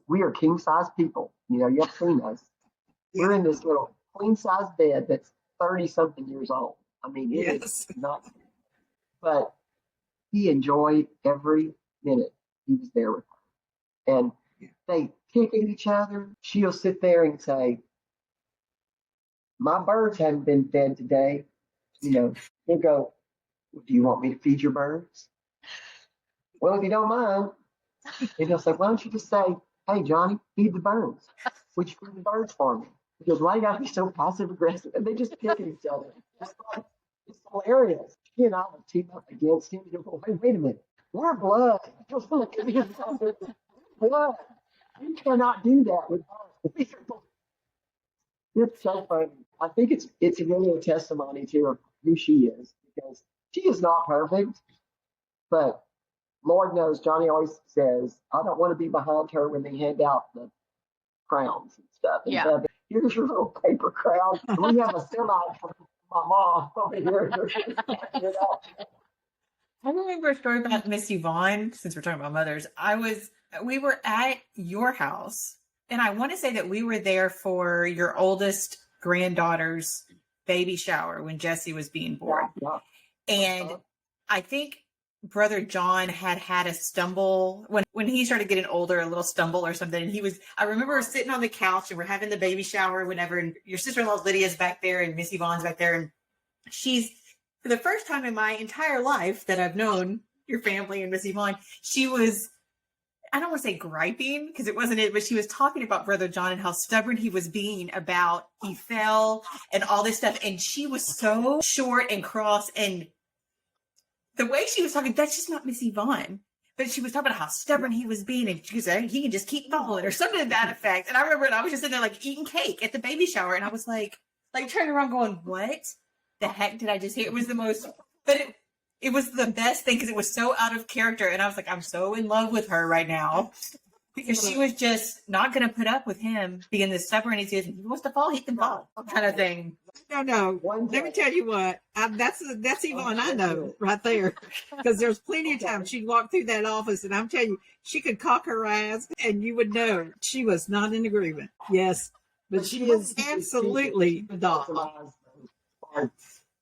We are king size people. You have seen us. We're in this little queen size bed that's 30 something years old. I mean, it is not. But he enjoyed every minute he was there with her. And they pick at each other. She'll sit there and say, my birds haven't been fed today. He'll go, do you want me to feed your birds? Well, if you don't mind. And he'll say, why don't you just say, hey, Johnny, feed the birds. Would you feed the birds for me? He goes, why you got to be so passive aggressive? And they just pick at each other. It's hilarious. She and I would team up against him. He'll go, wait a minute. We're blood. Blood. You cannot do that with us. It's so funny. I think it's really a testimony to her, who she is, because she is not perfect, but Lord knows Johnny always says, I don't want to be behind her when they hand out the crowns and stuff. Yeah. And here's your little paper crown. We have a semi for my mom over here. I remember a story about Miss Yvonne, since we're talking about mothers. We were at your house, and I want to say that we were there for your oldest granddaughter's baby shower when Jessie was being born. Yeah. And I think Brother John had a stumble when he started getting older, a little stumble or something. And I remember sitting on the couch and we're having the baby shower whenever, and your sister-in-law Lydia's back there and Miss Yvonne's back there. And she's, for the first time in my entire life that I've known your family and Miss Yvonne, she was, I don't want to say griping because it wasn't it, but she was talking about Brother John and how stubborn he was being about he fell and all this stuff. And she was so short and cross, and the way she was talking, that's just not Miss Yvonne. But she was talking about how stubborn he was being, and she said he can just keep falling or something to that effect. And I remember I was just sitting there like eating cake at the baby shower, and I was like turning around going, what the heck did I just hear? It was the most, but it was the best thing because it was so out of character. And I was like, I'm so in love with her right now because she was just not going to put up with him being this stubborn. He says, he wants to fall, he can fall, kind of thing. No. Let me tell you what. That's Yvonne I know right there. Because there's plenty of times she'd walk through that office, and I'm telling you, she could cock her eyes, and you would know she was not in agreement. Yes, but she is absolutely not.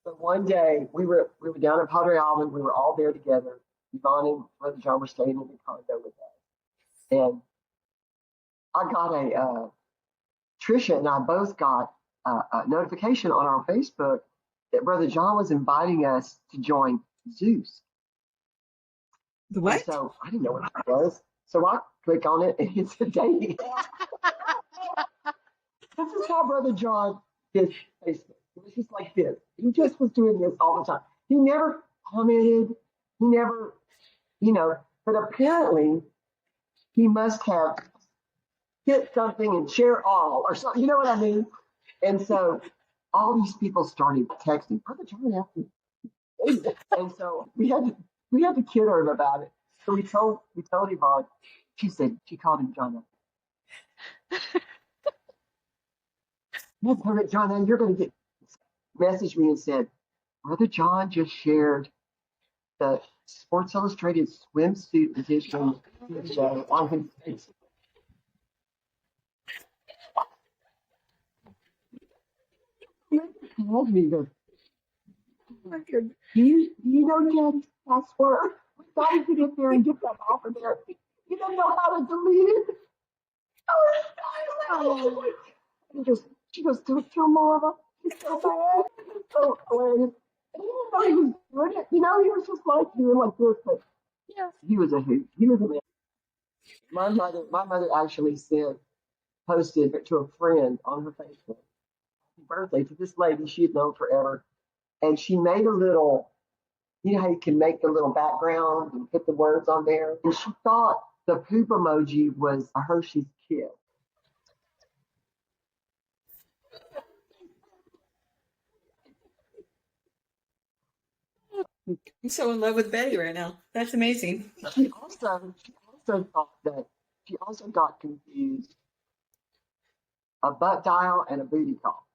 But one day we were down at Padre Alvin. We were all there together. Yvonne and Brother John were staying in the condo with us, and I got Trisha and I both got a notification on our Facebook that Brother John was inviting us to join Zeus. The what? And so I didn't know what that was. So I click on it, and it's a dating app. This is how Brother John his Facebook. It was just like this. He just was doing this all the time. He never commented. He never, but apparently he must have hit something and share all or something. You know what I mean? And so all these people started texting, Brother John after. And so we had to kid her about it. So we told Yvonne. She called him John. Brother John, you're going to message me and said, Brother John just shared the Sports Illustrated swimsuit edition on his Facebook. He called me. He goes, do you know Daddy's password? We got to get there and get that off of there. You don't know how to delete it. Oh, she goes, do it to Mama. It's so bad. It's so hilarious. And he didn't know he was doing it. He was just like doing like this, but he was a hoot. He was a man. My mother actually posted to a friend on her Facebook birthday to this lady she had known forever. And she made a little, how you can make the little background and put the words on there. And she thought the poop emoji was a Hershey's Kiss. I'm so in love with Betty right now. That's amazing. She also thought that she also got confused a butt dial and a booty call.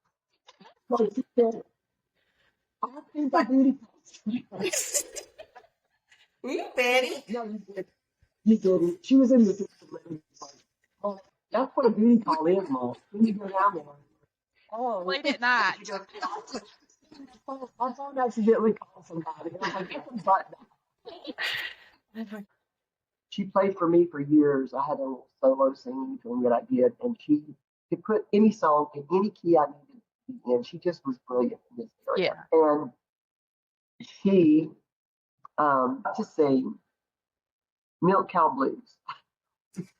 So she said, I think a booty call. Ooh, Betty. No, you did. You didn't. She was in the well, that's what a booty call is, Mom. When you go down there. Oh, late at night. My phone accidentally called somebody. And I was like, it's a butt dial. She played for me for years. I had a little solo singing thing that I did, and she could put any song in any key I needed to be in. She just was brilliant in this area. Yeah. And she to sing Milk Cow Blues.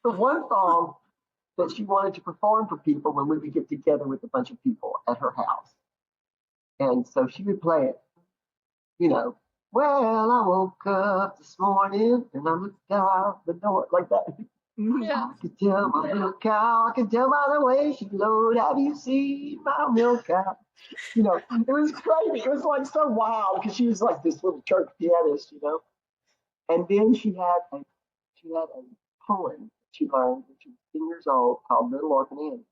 The one song that she wanted to perform for people when we would get together with a bunch of people at her house. And so she would play it, well, I woke up this morning and I looked out the door like that. Yeah. I could tell my milk cow, I could tell by the way she lowed. Have you seen my milk cow? It was crazy. It was like so wild because she was like this little church pianist, And then she had a poem she learned when she was 10 years old called Little Orphan Annie.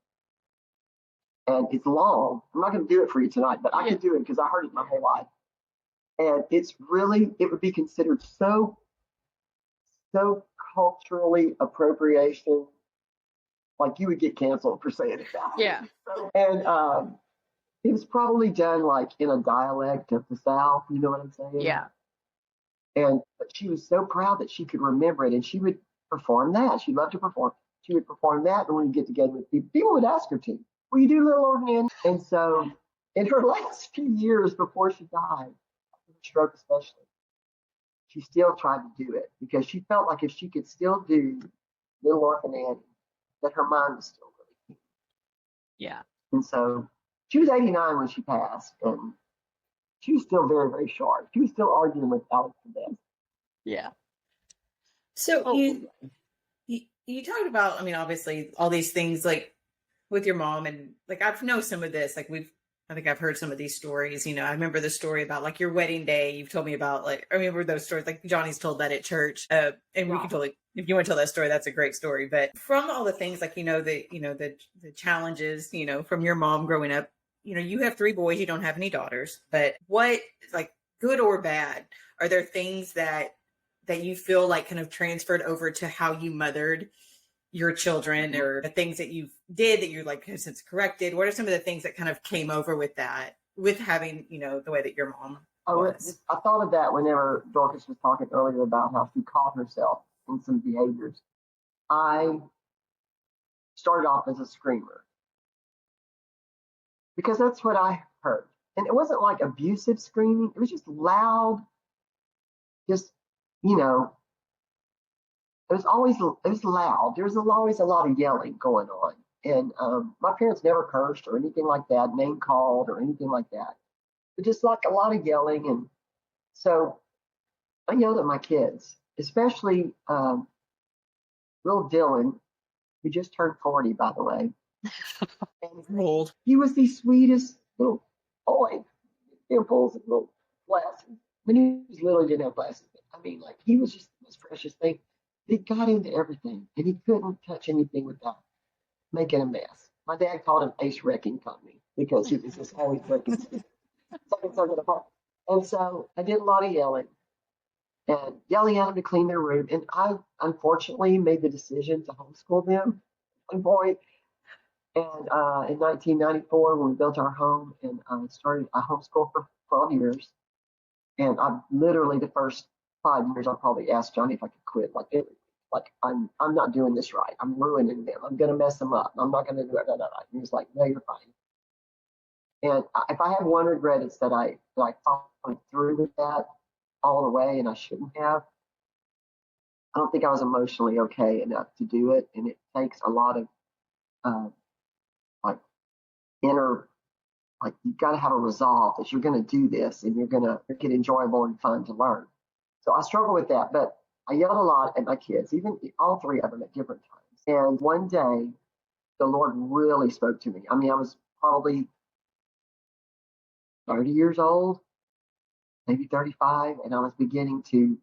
And it's long. I'm not going to do it for you tonight, but I can do it because I heard it my whole life. And it would be considered so culturally appropriation, like you would get canceled for saying it that way. Yeah. And it was probably done like in a dialect of the South, you know what I'm saying? Yeah. But she was so proud that she could remember it, and she would perform that. She loved to perform. She would perform that, and when you get together with people would ask her to, will you do Little Orphan Annie? And so in her last few years before she died, stroke especially, she still tried to do it because she felt like if she could still do Little Orphan Annie, that her mind was still really keen. Yeah. And so she was 89 when she passed, and she was still very, very sharp. She was still arguing with Alex to death. Yeah. So you talked about, obviously all these things like with your mom, and like I know some of this, like I think I've heard some of these stories. I remember the story about like your wedding day. You've told me about I remember those stories. Like Johnny's told that at church, and we can totally, if you want to tell that story, that's a great story. But from all the things like the challenges, from your mom growing up, you have 3 boys, you don't have any daughters. But what, like good or bad, are there things that you feel like kind of transferred over to how you mothered your children, or the things that you did that you're like have since corrected? What are some of the things that kind of came over with that, with having, the way that your mom was? I thought of that whenever Dorcas was talking earlier about how she caught herself in some behaviors. I started off as a screamer because that's what I heard. And it wasn't like abusive screaming. It was just loud, just, it was loud. There was always a lot of yelling going on. And my parents never cursed or anything like that, name called or anything like that. But just like a lot of yelling. And so I yelled at my kids, especially little Dylan, who just turned 40, by the way. And Old. he was the sweetest little boy. Pimples and little glasses. When he was little, he didn't have glasses. I mean, like, he was just the most precious thing. He got into everything, and he couldn't touch anything without making a mess. My dad called him Ace Wrecking Company because he was just always breaking something apart. And so I did a lot of yelling and yelling at them to clean their room. And I unfortunately made the decision to homeschool them at one point. And in 1994, when we built our home and I homeschooled for 12 years. And I literally, the first 5 years, I probably asked Johnny if I could quit. Like I'm not doing this right. I'm ruining them. I'm going to mess them up. I'm not going to do it. And he was like, no, you're fine. And if I have one regret, it's that I followed through with that all the way, and I shouldn't have. I don't think I was emotionally okay enough to do it. And it takes a lot of like inner, like, you've got to have a resolve that you're going to do this and you're going to make it enjoyable and fun to learn. So I struggle with that, but I yelled a lot at my kids, even all three of them at different times. And one day, the Lord really spoke to me. I mean, I was probably 30 years old, maybe 35, and I was beginning to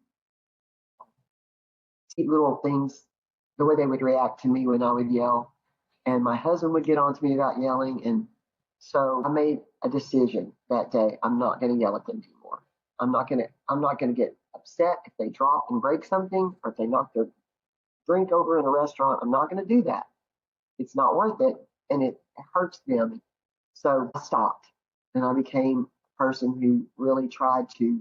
see little things, the way they would react to me when I would yell. And my husband would get on to me about yelling. And so I made a decision that day. I'm not going to yell at them anymore. I'm not going to get upset if they drop and break something or if they knock their drink over in a restaurant. I'm not going to do that. It's not worth it, and it hurts them. So I stopped, and I became a person who really tried to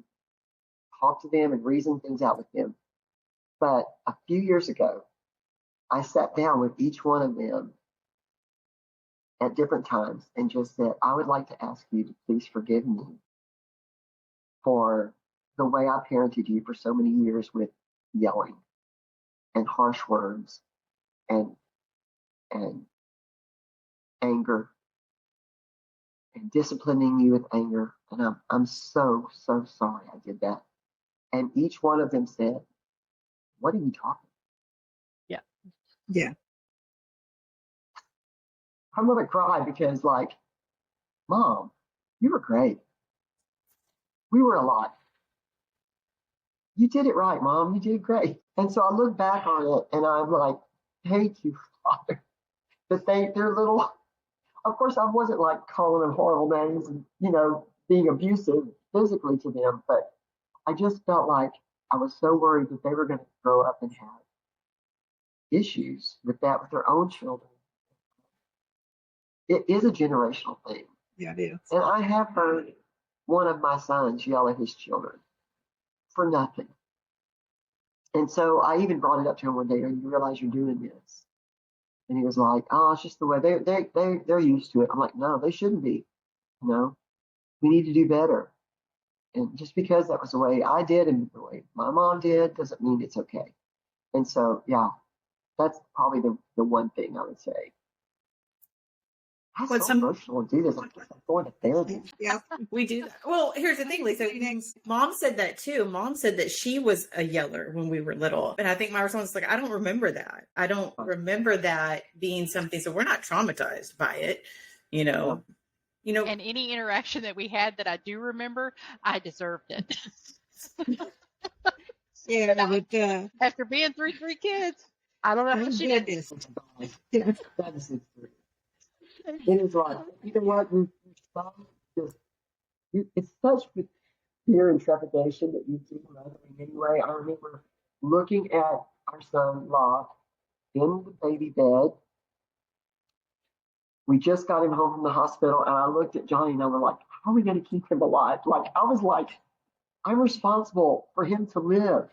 talk to them and reason things out with them. But a few years ago, I sat down with each one of them at different times and just said, I would like to ask you to please forgive me for the way I parented you for so many years with yelling and harsh words and anger and disciplining you with anger. And I'm so sorry I did that. And each one of them said, what are you talking Yeah. Yeah. I'm going to cry because, like, Mom, you were great. We were a lot. You did it right, Mom. You did great. And so I look back on it and I'm like, thank you, Father. But they're little, of course, I wasn't like calling them horrible names and, being abusive physically to them, but I just felt like I was so worried that they were going to grow up and have issues with their own children. It is a generational thing. Yeah, it is. And I have heard one of my sons yell at his children for nothing. And so I even brought it up to him one day, you realize you're doing this? And he was like, oh, it's just the way they're used to it. I'm like, no, they shouldn't be. We need to do better. And just because that was the way I did and the way my mom did doesn't mean it's okay. And so, yeah, that's probably the one thing I would say. I'm so emotional to do this. I guess I'm going to therapy. Yeah, we do that. Well, here's the thing, Lisa. Mom said that too. Mom said that she was a yeller when we were little. And I think my response was like, I don't remember that. I don't remember that being something. So we're not traumatized by it, Yeah. And any interaction that we had that I do remember, I deserved it. yeah, but After being through 3 kids, I don't know how she did this. Yeah. That is true. It is like, you know what? It's such fear and trepidation that you do mothering anyway. I remember looking at our son Locke in the baby bed. We just got him home from the hospital, and I looked at Johnny and I was like, how are we going to keep him alive? Like, I was like, I'm responsible for him to live.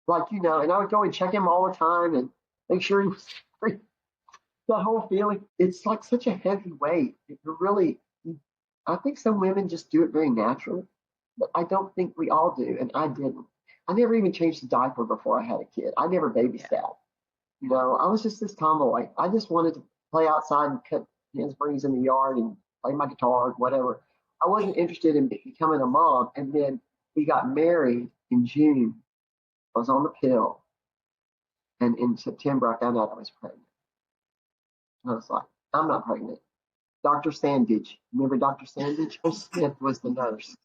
Like, and I would go and check him all the time and make sure he was free. That whole feeling, it's like such a heavy weight. I think some women just do it very naturally, but I don't think we all do, and I didn't. I never even changed the diaper before I had a kid. I never babysat. I was just this tomboy. I just wanted to play outside and cut handsprings in the yard and play my guitar, whatever. I wasn't interested in becoming a mom. And then we got married in June. I was on the pill. And in September, I found out I was pregnant. And I was like, I'm not pregnant. Dr. Sandage. Remember Dr. Sandage? Smith was the nurse.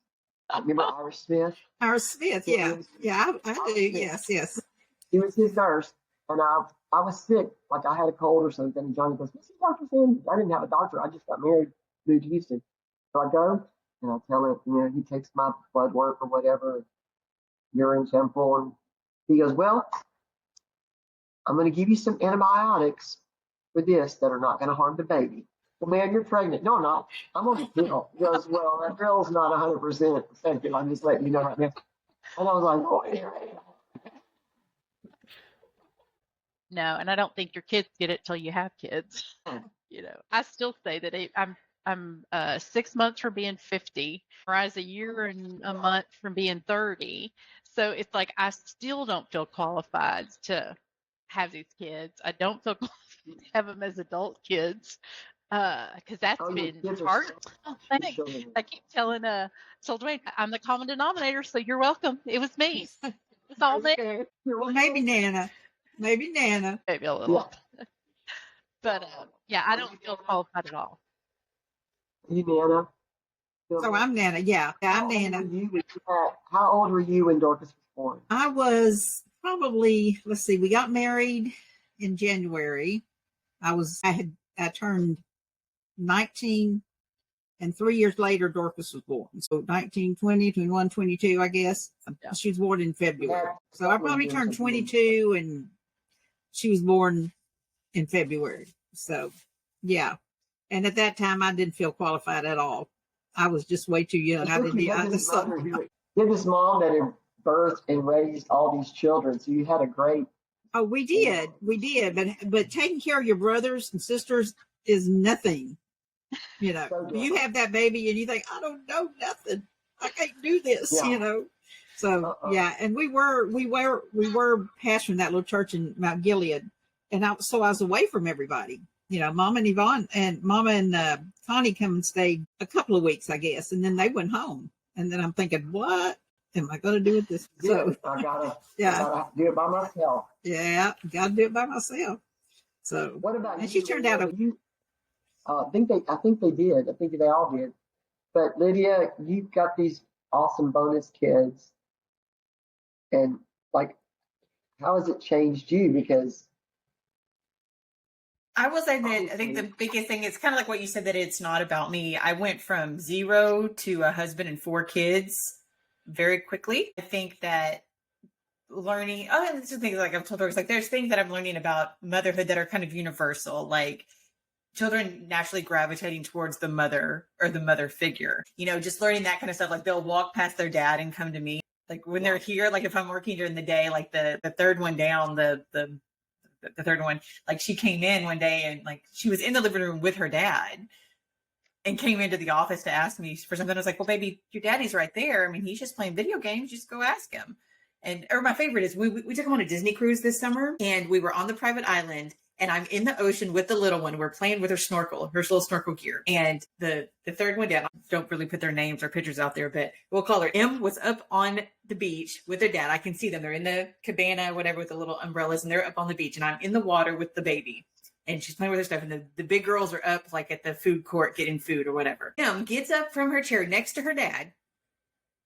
Remember Iris Smith? Iris Smith, yeah. Yeah, I do. Yes, yes. She was his nurse. And I was sick, like I had a cold or something. And Johnny goes, this is Dr. Sandage. I didn't have a doctor. I just got married, moved to Houston. So I go and I tell him, he takes my blood work or whatever, urine sample. And he goes, well, I'm going to give you some antibiotics for this that are not going to harm the baby. Well, man, you're pregnant. No, I'm not. I'm on the pill. He goes, well, that pill's not 100% effective. I'm just letting you know right now. And I was like, oh, yeah. No, and I don't think your kids get it till you have kids. I still say that I'm 6 months from being 50, or I was a year and a month from being 30. So it's like I still don't feel qualified to have these kids. I don't feel qualified to have them as adult kids. Because that's been hard. Oh, thanks. I keep telling Dwayne, I'm the common denominator, so you're welcome. It was me. It's all me. Well, maybe Nana. Maybe a little. Yeah. But I don't feel qualified at all. You Nana? So I'm Nana. Yeah, I'm Nana. How old were you when Dorcas was born? I was probably, let's see, we got married in January. I turned 19, and 3 years later, Dorcas was born. So 19, 20, 21, 22, I guess. Yeah. She was born in February. So I probably turned 22, and she was born in February. So, yeah. And at that time, I didn't feel qualified at all. I was just way too young. You had this mom that had birthed and raised all these children. So you had a great. Oh, we did. But taking care of your brothers and sisters is nothing. You have that baby and you think, I don't know nothing. I can't do this, So yeah, and we were pastoring that little church in Mount Gilead, and I was away from everybody. Mama and Yvonne and Mama and Connie come and stayed a couple of weeks, I guess, and then they went home. And then I'm thinking, what am I going to do with this? So I gotta do it by myself. Yeah, gotta do it by myself. So what about and you? She turned out I think they did. I think they all did. But Lydia, you've got these awesome bonus kids, and how has it changed you? Because I will say that I think the biggest thing is kind of like what you said, that it's not about me. I went from 0 to a husband and 4 kids very quickly. I think that learning, and this is things like I've told her, there's things that I'm learning about motherhood that are kind of universal, like children naturally gravitating towards the mother or the mother figure, just learning that kind of stuff. Like they'll walk past their dad and come to me. Like when they're here, like if I'm working during the day, like the third one down, the third one, like she came in one day and like she was in the living room with her dad and came into the office to ask me for something. I was like, well, baby, your daddy's right there. I mean, he's just playing video games. Just go ask him. Or my favorite is we took him on a Disney cruise this summer, and we were on the private island, and I'm in the ocean with the little one. We're playing with her little snorkel gear. And the third one down, don't really put their names or pictures out there, but we'll call her M, was up on the beach with their dad. I can see them. They're in the cabana, whatever, with the little umbrellas, and they're up on the beach, and I'm in the water with the baby. And she's playing with her stuff, and the big girls are up like at the food court getting food or whatever. M gets up from her chair next to her dad,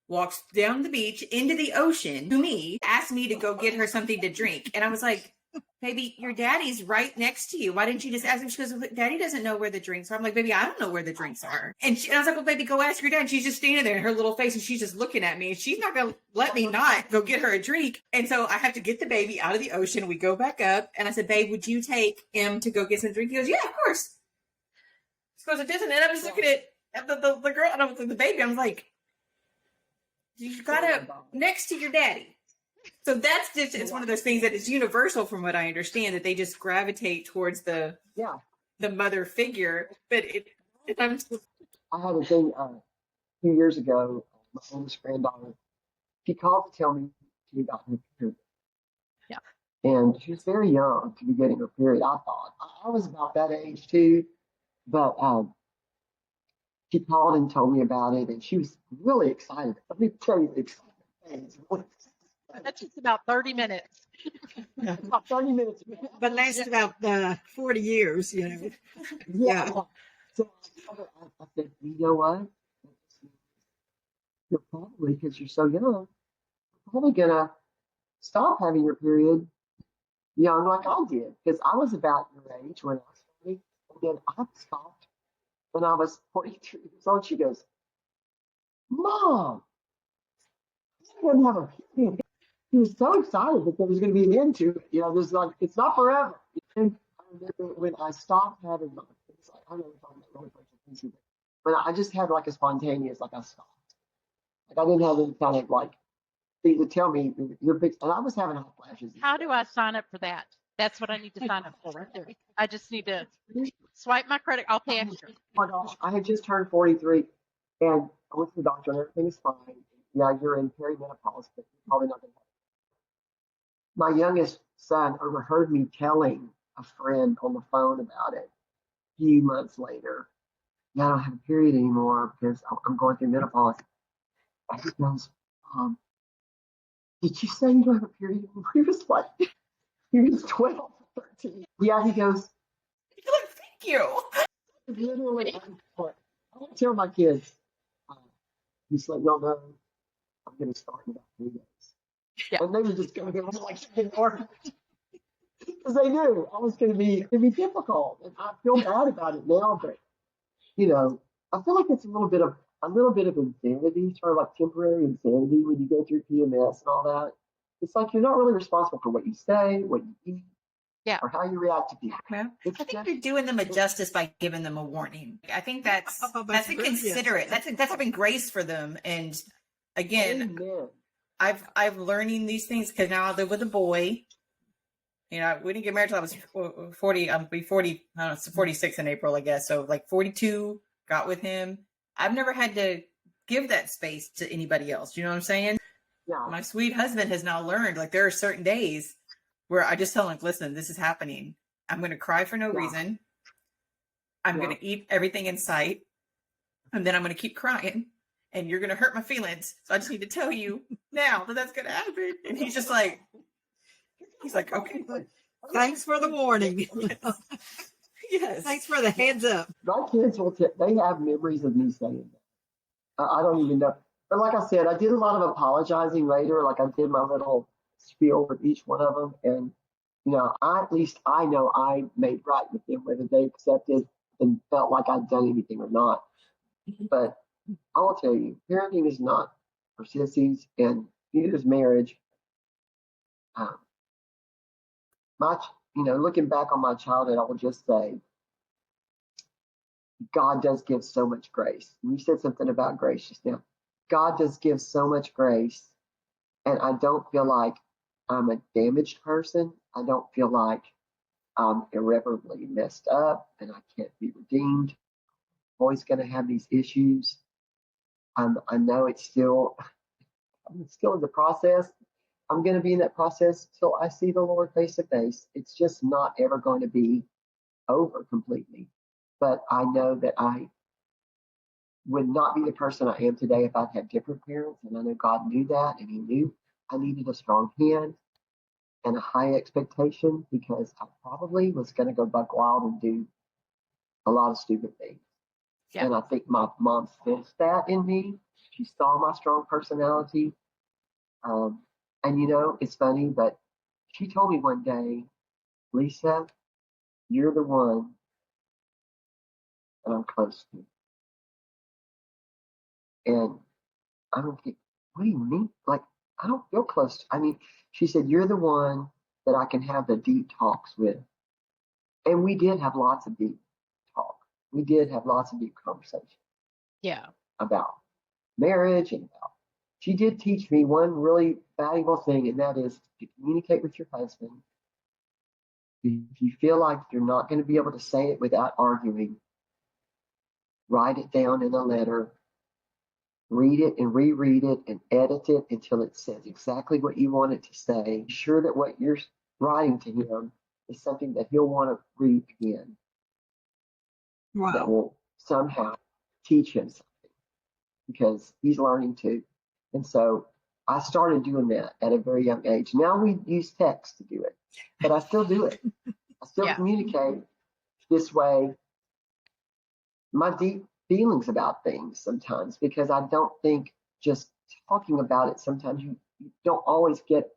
walks down the beach into the ocean to me, asked me to go get her something to drink. And I was like, baby, your daddy's right next to you. Why didn't you just ask him? She goes, daddy doesn't know where the drinks are. I'm like, baby, I don't know where the drinks are. And I was like, well, baby, go ask your dad. And she's just standing there in her little face, and she's just looking at me, and she's not going to let me not go get her a drink. And so I have to get the baby out of the ocean. We go back up, and I said, babe, would you take him to go get some drink? He goes, yeah, of course. She goes, it doesn't. And I was looking at the girl, and I was like, the baby. I was like, you got to next to your daddy. So that's just, it's one of those things that is universal from what I understand, that they just gravitate towards the mother figure. But I had a thing a few years ago, my oldest granddaughter, she called to tell me she got her period. Yeah. And she was very young to be getting her period, I thought. I was about that age too. But she called and told me about it, and she was really excited. Let me tell you the excitement phase. That's just about 30 minutes. About 30 minutes. But lasts about 40 years, you know. Yeah. So I said, you know what? You're probably, because you're so young, you're probably going to stop having your period young like I did. Because I was about your age when I started. And then I stopped when I was 43 years old. She goes, Mom, I didn't have a period. He was so excited that there was going to be an end to it. You know, there's like, it's not forever. And I remember when I stopped having my, it's like, I don't know if I'm really personal, but I just had like a spontaneous, like I stopped. Like I didn't have any kind of like thing to tell me you're big, and I was having hot flashes. How do I sign up for that? That's what I need to sign up for right there. I just need to swipe my credit. I'll pay extra. Oh my gosh, I had just turned 43, and I went to the doctor, and everything is fine. Yeah, you're in perimenopause, but you're probably not going to. My youngest son overheard me telling a friend on the phone about it a few months later. Yeah, I don't have a period anymore because I'm going through menopause. And he goes, did you say you don't have a period anymore? He was like, he was 12, 13. Yeah, he goes, You're like, thank you. literally, I don't tell my kids. He's like, no, I'm going to start in about 3 days. Yeah. And they were just going to be like, because they knew I was going to be, it'd be difficult. And I feel bad about it now, but, you know, I feel like it's a little bit of insanity, sort of like temporary insanity when you go through PMS and all that. It's like you're not really responsible for what you say, what you eat, yeah, or how you react to people. Yeah. I think you're doing them a justice by giving them a warning. I think that's inconsiderate. That's having grace for them. And again, Amen. I've learning these things because now I live with a boy. You know, we didn't get married till I was 40. I'll be 40. I don't know, it's 46 in April, I guess. So like 42, got with him. I've never had to give that space to anybody else. You know what I'm saying? Yeah. My sweet husband has now learned, like, there are certain days where I just tell him, like, listen, this is happening. I'm going to cry for no reason. I'm going to eat everything in sight. And then I'm going to keep crying. And you're going to hurt my feelings. So I just need to tell you now that that's going to happen. And he's just like, okay. Thanks for the warning. Yes. Thanks for the heads up. My kids they have memories of me saying that. I don't even know. But like I said, I did a lot of apologizing later. Like I did my little spiel with each one of them. And, you know, at least I know I made right with them, whether they accepted and felt like I'd done anything or not. But I will tell you, parenting is not for sissies, and neither is marriage. Looking back on my childhood, I will just say, God does give so much grace. You said something about grace just now. God does give so much grace, and I don't feel like I'm a damaged person. I don't feel like I'm irreparably messed up and I can't be redeemed. I'm always going to have these issues. I know I'm still in the process. I'm going to be in that process till I see the Lord face to face. It's just not ever going to be over completely. But I know that I would not be the person I am today if I'd had different parents. And I know God knew that, and He knew I needed a strong hand and a high expectation, because I probably was going to go buck wild and do a lot of stupid things. Yeah. And I think my mom sensed that in me. She saw my strong personality. And you know, it's funny, but she told me one day, Lisa, you're the one that I'm close to. And I don't think, what do you mean? Like, I don't feel close to, she said, you're the one that I can have the deep talks with. And we did have lots of deep talk. We did have lots of deep conversations. Yeah. About marriage and about, she did teach me one really valuable thing, and that is to communicate with your husband. If you feel like you're not going to be able to say it without arguing, write it down in a letter, read it and reread it and edit it until it says exactly what you want it to say. Be sure that what you're writing to him is something that he'll want to read again that Wow. will somehow teach him something because he's learning too. And so I started doing that at a very young age. Now we use text to do it, but I still do it. I still communicate this way my deep feelings about things sometimes because I don't think just talking about it, sometimes you don't always get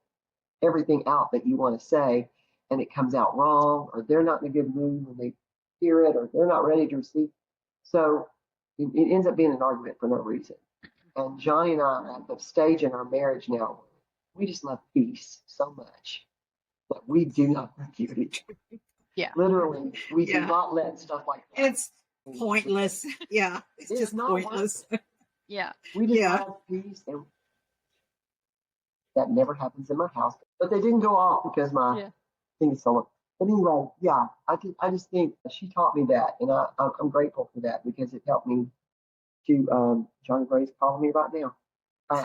everything out that you want to say and it comes out wrong or they're not in a good mood when they hear it or they're not ready to receive. So it ends up being an argument for no reason. And Johnny and I are at the stage in our marriage now, we just love peace so much that we do not argue with each other. Yeah. Literally, we do not let stuff like that. It's pointless. Yeah. It's just pointless. Yeah. We just have peace, and that never happens in my house. But they didn't go off because my thing is so long. But anyway, I just think she taught me that, and I'm grateful for that because it helped me to, Johnny Brady's calling me right now.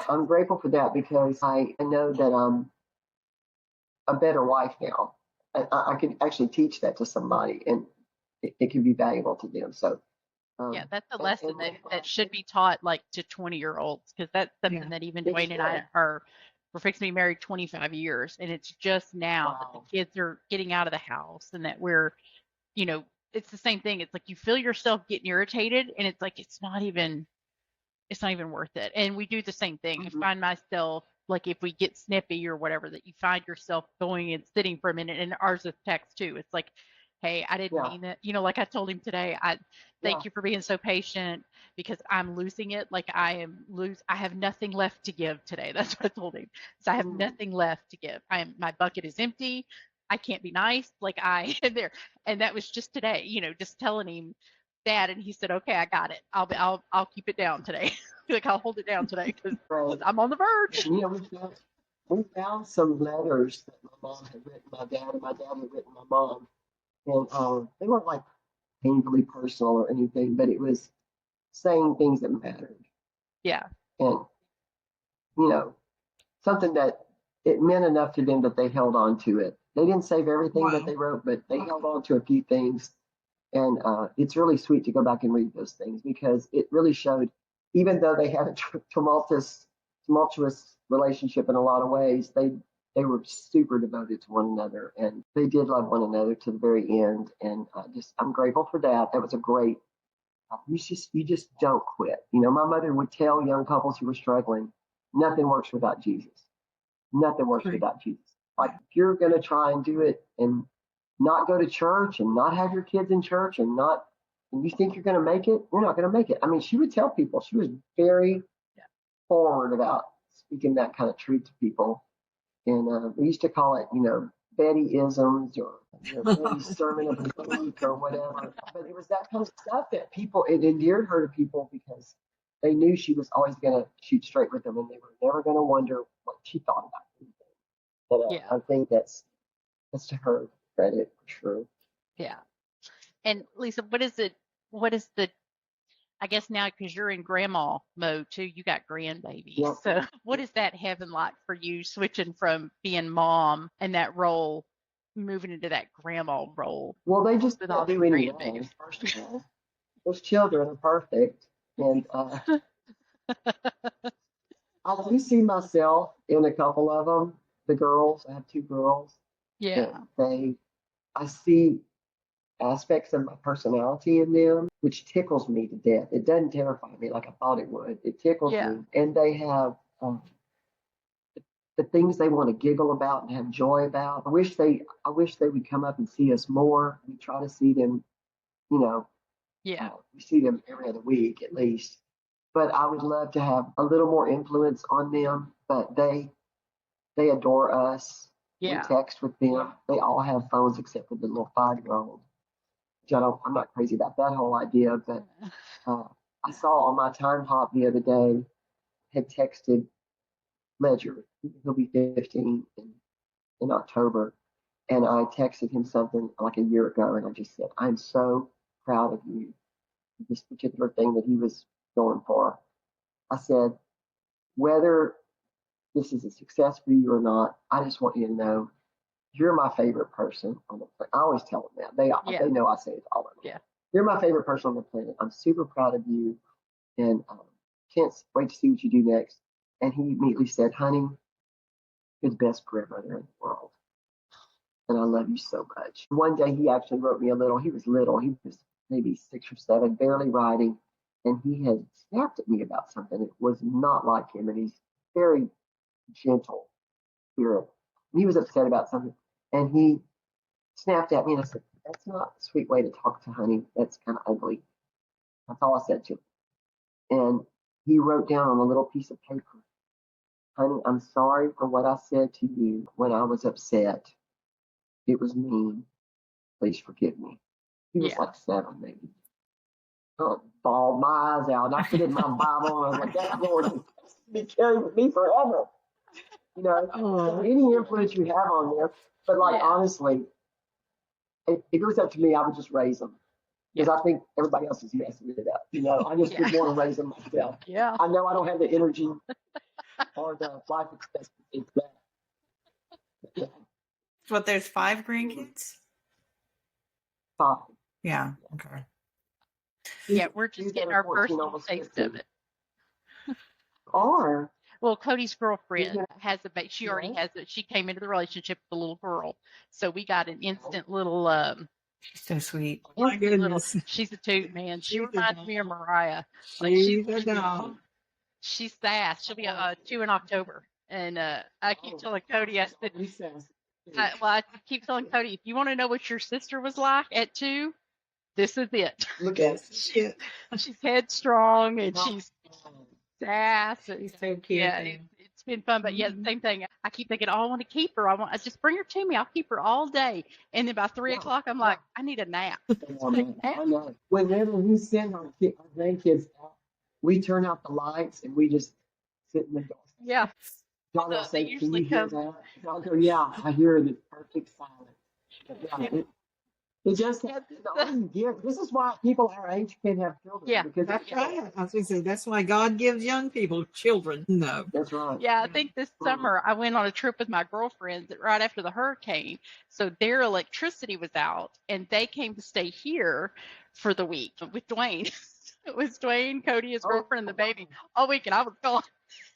I'm grateful for that because I know that I'm a better wife now. I can actually teach that to somebody, and it can be valuable to them. So that's a lesson that should be taught like to 20-year-olds because that's something that even Dwayne and I we're fixing to be married 25 years, and it's just now that the kids are getting out of the house and that we're, it's the same thing. It's like you feel yourself getting irritated, and it's like it's not even worth it. And we do the same thing. I find myself like if we get snippy or whatever, that you find yourself going and sitting for a minute, and ours is text too. It's like, hey, I didn't mean it. Like I told him today, I thank you for being so patient because I'm losing it. Like I have nothing left to give today. That's what I told him. So I have nothing left to give. My bucket is empty. I can't be nice. Like I am there. And that was just today, just telling him that. And he said, okay, I got it. I'll keep it down today. Like I'll hold it down today because I'm on the verge. We found some letters that my mom had written my dad and my dad had written my mom. And they weren't like painfully personal or anything, but it was saying things that mattered. Yeah. And, something that it meant enough to them that they held on to it. They didn't save everything that they wrote, but they held on to a few things. And it's really sweet to go back and read those things because it really showed, even though they had a tumultuous relationship in a lot of ways, they were super devoted to one another, and they did love one another to the very end. And I'm grateful for that. That was a great. You just don't quit. My mother would tell young couples who were struggling, nothing works without Jesus. Nothing works without Jesus. Like if you're going to try and do it and not go to church and not have your kids in church and you think you're going to make it, you're not going to make it. I mean, she would tell people. She was very forward about speaking that kind of truth to people. And we used to call it, Betty-isms or Betty's sermon of the week or whatever. But it was that kind of stuff that it endeared her to people because they knew she was always going to shoot straight with them and they were never going to wonder what she thought about anything. But I think that's to her credit for sure. Yeah. And Lisa, what is the, I guess now because you're in grandma mode too, you got grandbabies. Yep. So what is that heaven like for you switching from being mom and that role, moving into that grandma role? Well, they just don't do any wrong, first of all. Those children are perfect. And I do see myself in a couple of them. The girls, I have two girls. Yeah. I see aspects of my personality in them, which tickles me to death. It doesn't terrify me like I thought it would. It tickles me. And they have the things they want to giggle about and have joy about. I wish they would come up and see us more. We try to see them, we see them every other week at least. But I would love to have a little more influence on them. But they adore us. Yeah. We text with them. They all have phones except for the little 5-year-old. I'm not crazy about that whole idea, but I saw on my time hop the other day, had texted Ledger. He'll be 15 in October. And I texted him something like a year ago, and I just said, I'm so proud of you. This particular thing that he was going for. I said, whether this is a success for you or not, I just want you to know you're my favorite person on the planet. I always tell them that. They know I say it all the time. Yeah. You're my favorite person on the planet. I'm super proud of you, and can't wait to see what you do next. And he immediately said, honey, you're the best grandmother in the world. And I love you so much. One day he actually wrote me he was little, he was maybe 6 or 7, barely writing. And he had snapped at me about something. It was not like him. And he's very gentle spirit. And he was upset about something. And he snapped at me and I said, that's not a sweet way to talk to honey. That's kind of ugly. That's all I said to him. And he wrote down on a little piece of paper, honey, I'm sorry for what I said to you when I was upset. It was mean. Please forgive me. He was like 7, maybe. I bawled my eyes out. And I put it in my Bible and I was like, that Lord will be carrying with me forever. You know, any influence you have on there. But like, honestly, if it was up to me, I would just raise them. Because I think everybody else is messing it up. You know, I just would want to raise them myself. Yeah. I know I don't have the energy or the life expectancy for that. But there's 5 grandkids? 5. Yeah. Okay. Yeah, we're just getting our first taste of it. Well, Cody's girlfriend has a baby. She already has it. She came into the relationship with a little girl. So we got an instant little She's so sweet. Oh my goodness. She's a toot, man. She reminds me of Mariah. Like She's a dog. She's fast. She'll be 2 in October. And I keep telling Cody, I keep telling Cody, if you want to know what your sister was like at 2, this is it. Look at shit. She's headstrong and she's sass. And, She's so cute. Yeah, it's been fun. But yeah, the same thing. I keep thinking, I want to keep her. I just bring her to me. I'll keep her all day. And then by 3 o'clock, I'm like, I need a nap. I know. Whenever we send our grandkids out, we turn out the lights and we just sit in the dark. Yeah. John will say, can you hear that? And I'll go, yeah, I hear the perfect silence. It just this is why people our age can't have children. Yeah, because That's right. I was going to say, that's why God gives young people children. No. That's right. Yeah, I think this summer I went on a trip with my girlfriends right after the hurricane. So their electricity was out and they came to stay here for the week with Dwayne. It was Dwayne, Cody, his girlfriend, and the baby all week. And I was gone.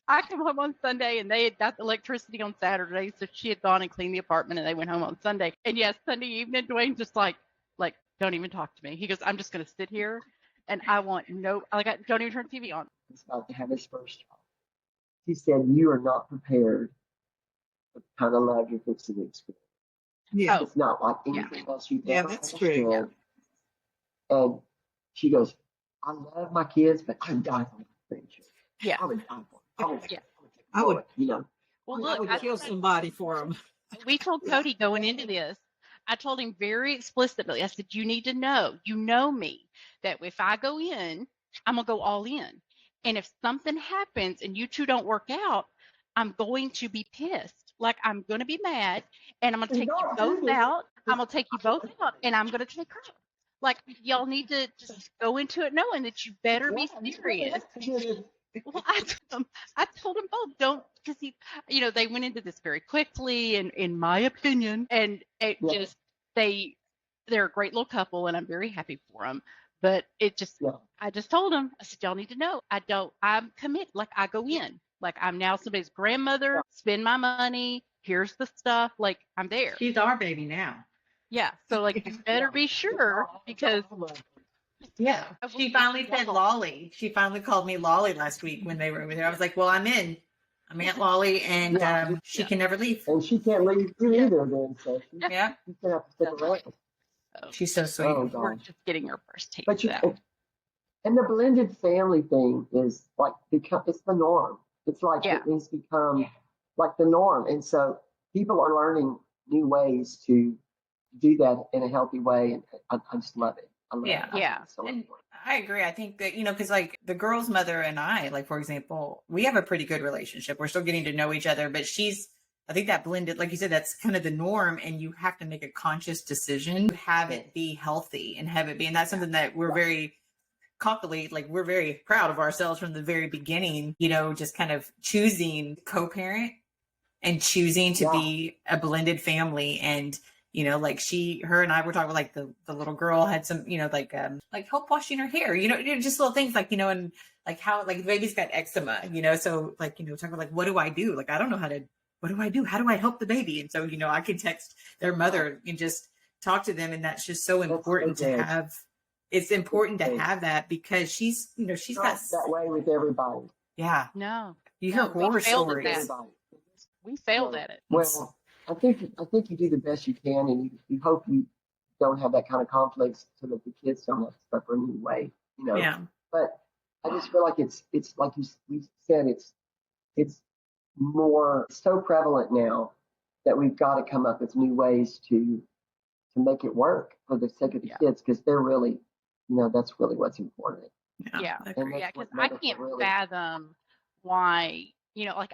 I come home on Sunday and they had got the electricity on Saturday. So she had gone and cleaned the apartment and they went home on Sunday. And yes, Sunday evening, Dwayne just like, don't even talk to me. He goes, I'm just going to sit here and I want don't even turn TV on. He's about to have his first child. He said, you are not prepared for the kind of love you're fixing to experience. Yeah. It's not like anything else you've ever that's understood. true. And she goes, I love my kids, but I'm dying for my grandchildren. Yeah. I would die for them. I would, you know. Well, I look, would kill somebody for them. we told Cody going into this, I told him very explicitly, I said, you need to know, you know me, that if I go in, I'm going to go all in. And if something happens and you two don't work out, I'm going to be pissed. Like, I'm going to be mad and I'm going to take you both out. I'm going to take you both out and I'm going to take her. Like, y'all need to just go into it knowing that you better be serious. Well, I told them both, don't, because they went into this very quickly, and in my opinion, and it just, they're a great little couple, and I'm very happy for them. But I just told them, I said, y'all need to know, I'm committed. Like, I go in, like I'm now somebody's grandmother, spend my money. Here's the stuff. Like, I'm there. She's our baby now. Yeah. So like, you better be sure because. Yeah. She finally said Lolly. She finally called me Lolly last week when they were over there. I was like, well, I'm in. I'm Aunt Lolly, and she can never leave. And she can't leave you either then. So she's going to have to stick around. She's so sweet. Oh, We're just getting her first taste but of that. And the blended family thing is like, it's the norm. It's like it has become like the norm. And so people are learning new ways to do that in a healthy way. And I just love it. I love it. Yeah. And I agree. I think that, because like the girl's mother and I, like, for example, we have a pretty good relationship. We're still getting to know each other, but I think that blended, like you said, that's kind of the norm. And you have to make a conscious decision to have it be healthy and have it be. And that's something that we're very cockily, like we're very proud of ourselves from the very beginning, just kind of choosing co-parent and choosing to Yeah. be a blended family. And, you know, like her and I were talking about, like the little girl had some, you know, like help washing her hair, you know, just little things like, you know, and like how, like the baby's got eczema, you know, so like, you know, talking about like, what do I do? Like, I don't know what do I do? How do I help the baby? And so, you know, I can text their mother and just talk to them. And that's just so important to have. It's important to have that because she's, you know, she's got that way with everybody. Yeah. No. You hear horror stories. We failed at it. Well, I think you do the best you can, and you hope you don't have that kind of conflict so that the kids don't have to suffer in any way, you know. Yeah. But I just feel like it's like we said, it's more so prevalent now that we've got to come up with new ways to make it work for the sake of the kids, because they're really, you know, that's really what's important. Yeah, And yeah, because I can't fathom why, you know, like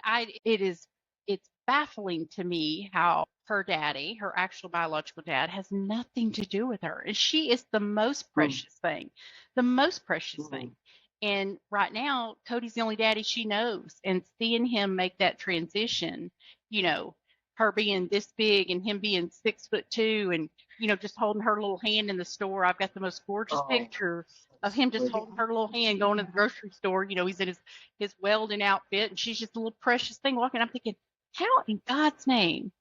it's baffling to me how her daddy, her actual biological dad, has nothing to do with her. And she is the most precious thing, the most precious thing. And right now, Cody's the only daddy she knows. And seeing him make that transition, you know, her being this big and him being 6'2", and, you know, just holding her little hand in the store. I've got the most gorgeous picture of him just holding her little hand going to the grocery store. You know, he's in his welding outfit, and she's just a little precious thing walking. I'm thinking, how in God's name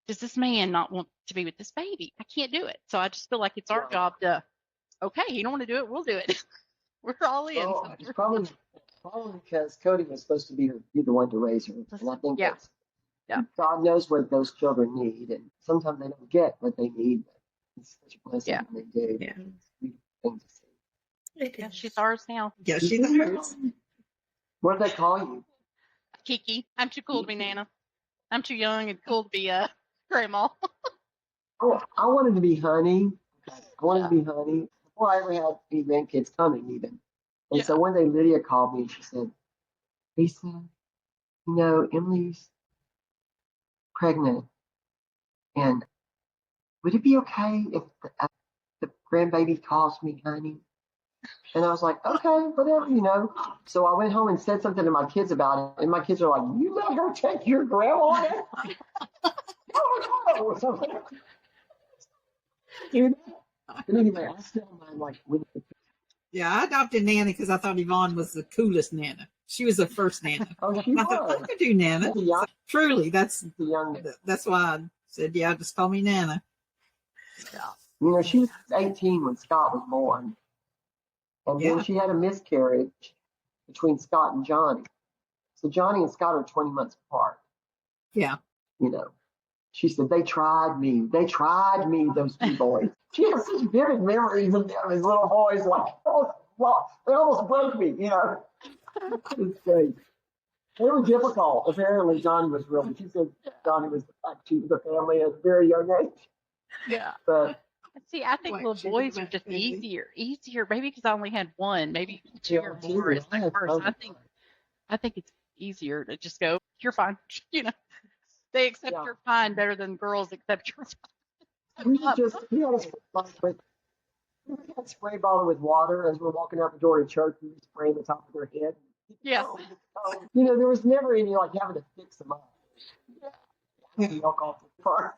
does this man not want to be with this baby? I can't do it. So I just feel like it's our job to, okay, you don't want to do it, we'll do it. We're all in. Well, it's probably because Cody was supposed to be the one to raise her, and I think that's God knows what those children need, and sometimes they don't get what they need. But it's such a blessing when they do. Yeah. Thing to see. Yeah, she's ours now. Yeah, she's ours. What do they call you? Kiki. I'm too cool to be Nana. I'm too young and cool to be grandma. Oh, I wanted to be Honey. I wanted to be Honey before I ever had any grandkids coming, even. And so one day Lydia called me and she said, Lisa, you know, Emily's pregnant, and would it be okay if the grandbaby calls me Honey? And I was like, okay, whatever, you know. So I went home and said something to my kids about it, and my kids are like, you let her take your grandma? No, something. You know? But anyway, I still mind like with the Yeah, I adopted Nana because I thought Yvonne was the coolest Nana. She was the first Nana. Oh, she I thought I was. could do Nana. Yeah. So, truly, that's Young. why I said, yeah, just call me Nana. Yeah. You know, she was 18 when Scott was born. And then she had a miscarriage between Scott and Johnny. So Johnny and Scott are 20 months apart. Yeah. You know, she said, they tried me, those two boys. She has such vivid memories of them as little boys, like, oh, well, they almost broke me, you know. It's great. They were difficult. Apparently, Johnny was really, she said Johnny was the black sheep of the family at a very young age. Yeah. But see, I think little boys are just easier. Maybe because I only had one, maybe two or more is the first. I think it's easier to just go, you're fine. You know, they accept you're fine better than girls accept you're fine. We had a spray bottle with water as we're walking out the door to church. We spray the top of their head. Yeah. You know, there was never any like having to fix them up. Milk off the park.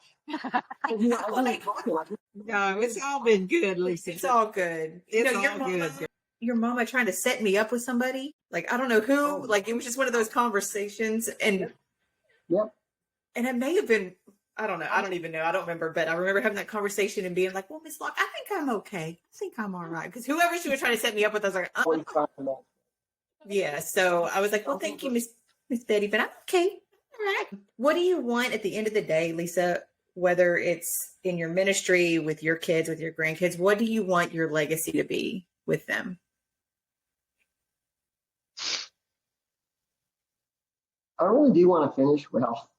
No, it's all been good, Lisa. It's all good. It's you know, all good. Your mama trying to set me up with somebody. Like, I don't know who. Like, it was just one of those conversations. And and it may have been, I don't know. I don't even know. I don't remember. But I remember having that conversation and being like, well, Miss Locke, I think I'm okay. I think I'm all right. Because whoever she was trying to set me up with, I was like, yeah. So I was like, well, thank you, Miss Betty, but I'm okay. All right. What do you want at the end of the day, Lisa, whether it's in your ministry, with your kids, with your grandkids? What do you want your legacy to be with them? I really do want to finish well.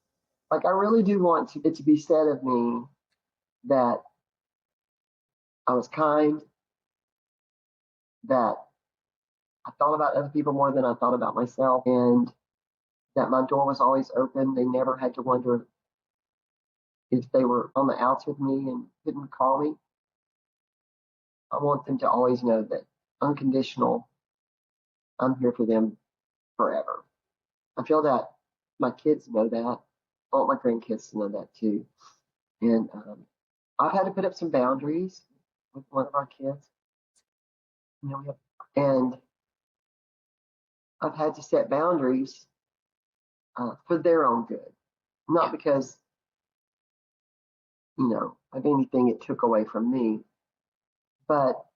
Like, I really do want it to be said of me that I was kind, that I thought about other people more than I thought about myself, and that my door was always open. They never had to wonder if they were on the outs with me and couldn't call me. I want them to always know that unconditional, I'm here for them forever. I feel that my kids know that. I want my grandkids to know that too. And I've had to put up some boundaries with one of our kids. You know, and I've had to set boundaries for their own good, not because, you know, of anything it took away from me, but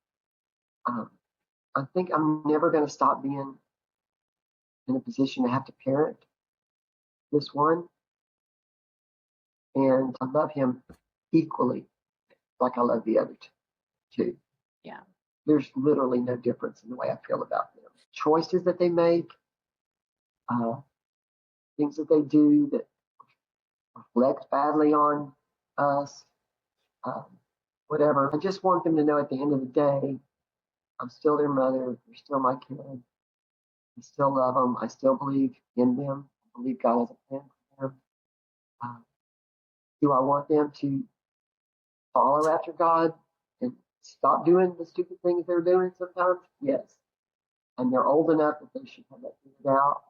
I think I'm never going to stop being in a position to have to parent this one. And I love him equally like I love the other two. Yeah. There's literally no difference in the way I feel about them. Choices that they make, things that they do that reflect badly on us, whatever. I just want them to know at the end of the day, I'm still their mother. They're still my kid. I still love them. I still believe in them. I believe God has a plan for them. Do I want them to follow after God and stop doing the stupid things they're doing sometimes? Yes. And they're old enough that they should have that figured out.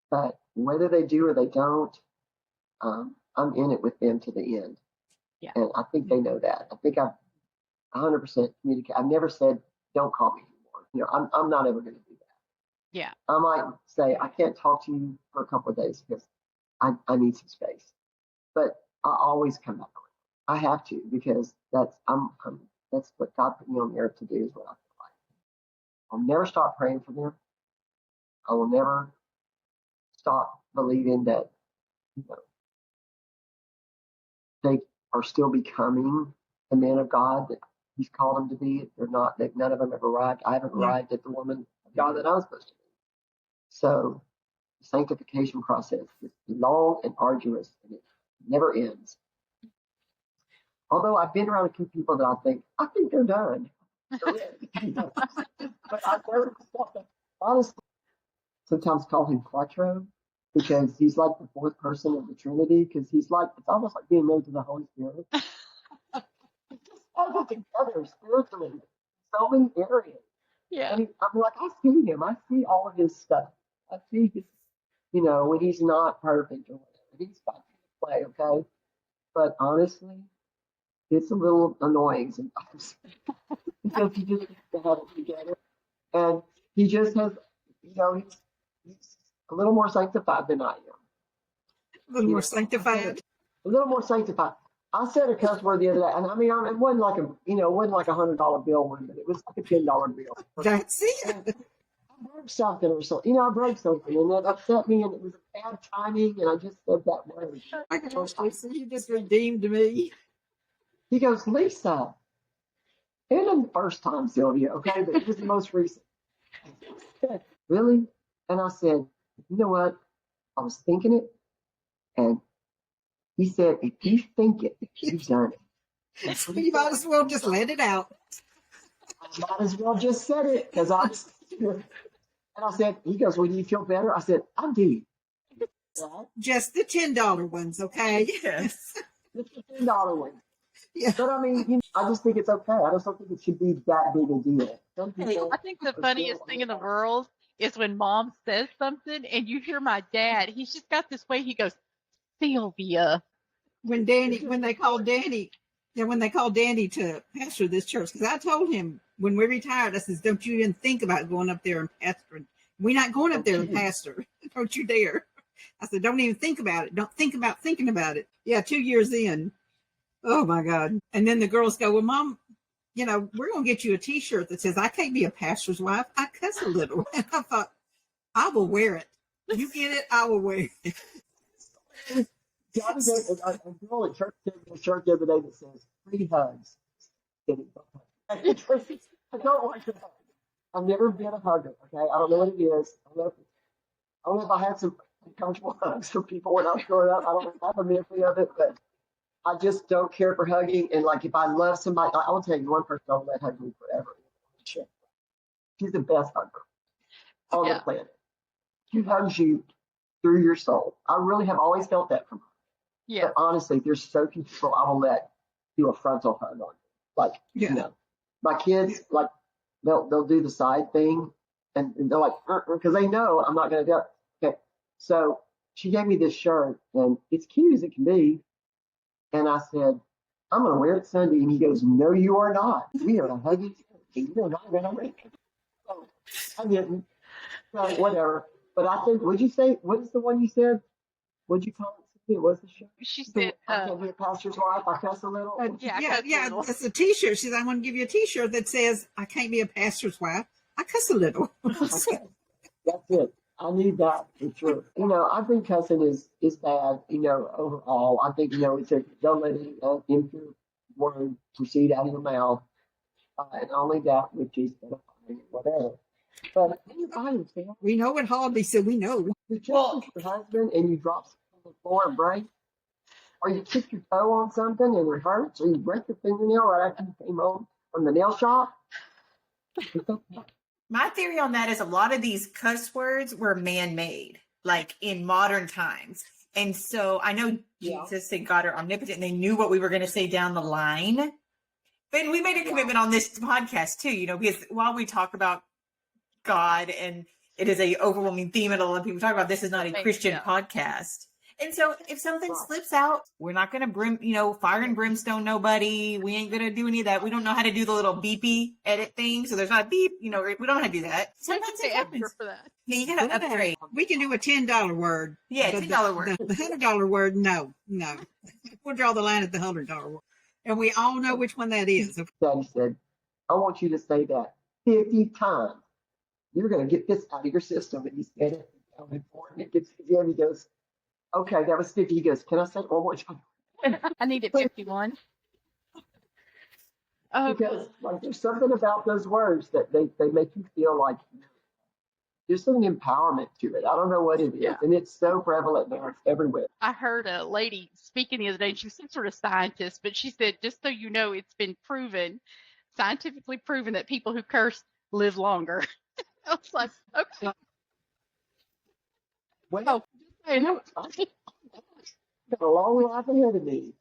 But whether they do or they don't, I'm in it with them to the end. Yeah. And I think they know that. I think I've 100% communicated. I've never said, don't call me anymore. You know, I'm not ever going to do that. Yeah. I might say, I can't talk to you for a couple of days because I need some space. But I always come back on. I have to because that's what God put me on the earth to do is what I feel like. I'll never stop praying for them. I will never stop believing that, you know, they are still becoming the man of God that He's called them to be. They're not. None of them have arrived. I haven't arrived at the woman of God that I was supposed to be. So the sanctification process is long and arduous, and it never ends. Although I've been around a few people that I think they're done. But I've never honestly sometimes call him Quattro because he's like the fourth person of the Trinity because he's like, it's almost like being married to the Holy Spirit. Just all go together spiritually in so many areas. Yeah. And I'm like, I see him. I see all of his stuff. I see his, you know, when he's not perfect or whatever. He's got to play, okay? But honestly, it's a little annoying sometimes because he just has to have it together. And he just has, you know, he's a little more sanctified than I am. A little more sanctified. A little more sanctified. I said a cuss word the other day, and I mean, it wasn't like a $100 bill one, but it was like a $10 bill. That's it. I broke something or something. You know, I broke something, and that upset me, and it was bad timing, and I just said that word. My gosh, Lisa, you just redeemed me. He goes, Lisa. It wasn't the first time, Sylvia, okay, but it was the most recent. Really? And I said, you know what? I was thinking it, and he said, if you think it, you've done it. You might as well just let it out. I might as well just said it because I was. And I said, he goes, well, do you feel better? I said, I do. Right? Just the $10 ones, okay? Yes. Just the $10 one. Yeah. But I mean, I just think it's okay. I just don't think it should be that big a deal. Some people, I think the funniest thing in the world is when Mom says something and you hear my dad. He's just got this way. He goes, Sylvia. When they called Danny to pastor this church, because I told him when we retired, I says, don't you even think about going up there and pastoring. We're not going up there and pastor. Don't you dare. I said, don't even think about it. Don't think about thinking about it. Yeah, 2 years in. Oh my God. And then the girls go, well, Mom, you know, we're going to get you a t-shirt that says, I can't be a pastor's wife. I cuss a little. And I thought, I will wear it. You get it, I will wear it. I was a girl at church the other day that says, 3 hugs. I don't like to hug. I've never been a hugger, okay? I don't know what it is. I don't know if I had some uncomfortable hugs from people when I was growing up. I don't have a memory of it, but I just don't care for hugging. And like if I love somebody, I will tell you one person I'll let hug me forever. She's the best hugger on the planet. She hugs you through your soul. I really have always felt that from her. Yeah. But honestly, there's so few people I will let do a frontal hug on. Like, you know, my kids, like, they'll do the side thing and they're like, because they know I'm not going to do it. Okay. So she gave me this shirt, and it's cute as it can be. And I said, I'm going to wear it Sunday. And he goes, no, you are not. We are a huggy and you're not going to wear it. So I didn't. So whatever. But I think, would you say, what is the one you said? What'd you call it? It was the shirt. She said, I can't be a pastor's wife. I cuss a little. Yeah, it's a T-shirt. She said, I want to give you a T-shirt that says, I can't be a pastor's wife. I cuss a little. Okay. That's it. I need that for sure. I think cussing is bad, overall. I think, it's a, don't let any impure word proceed out of your mouth. And only that which is edifying, whatever. But we know what Hobby said. We know. You just your husband and you drop something on the floor and break, or you kick your toe on something and it hurts, or you break your fingernail right after you came home from the nail shop. My theory on that is a lot of these cuss words were man-made, like in modern times. And so I know Jesus and God are omnipotent, and they knew what we were going to say down the line. And we made a commitment on this podcast too, because while we talk about God and it is a overwhelming theme and a lot of people talk about, this is not a Christian podcast. And so if something slips out, we're not going to fire and brimstone nobody. We ain't going to do any of that. We don't know how to do the little beepy edit thing. So there's not a beep, we don't know how to do that. Sometimes it happens. For that. Yeah, you got to upgrade. We can do a $10 word. Yeah, $10 word. The $100 word, no. We'll draw the line at the $100 word. And we all know which one that is. Daddy said, I want you to say that 50 times. You're going to get this out of your system. And he said it. And it gets easier. And he goes, okay, that was 50. He goes, can I say it one more time? I needed 51. Oh, because there's something about those words that they make you feel like there's some empowerment to it. I don't know what it is. And it's so prevalent now. It's everywhere. I heard a lady speaking the other day, and she was some sort of scientist, but she said, just so you know, it's been scientifically proven that people who curse live longer. I was like, okay. Well, I've got a long life ahead of me.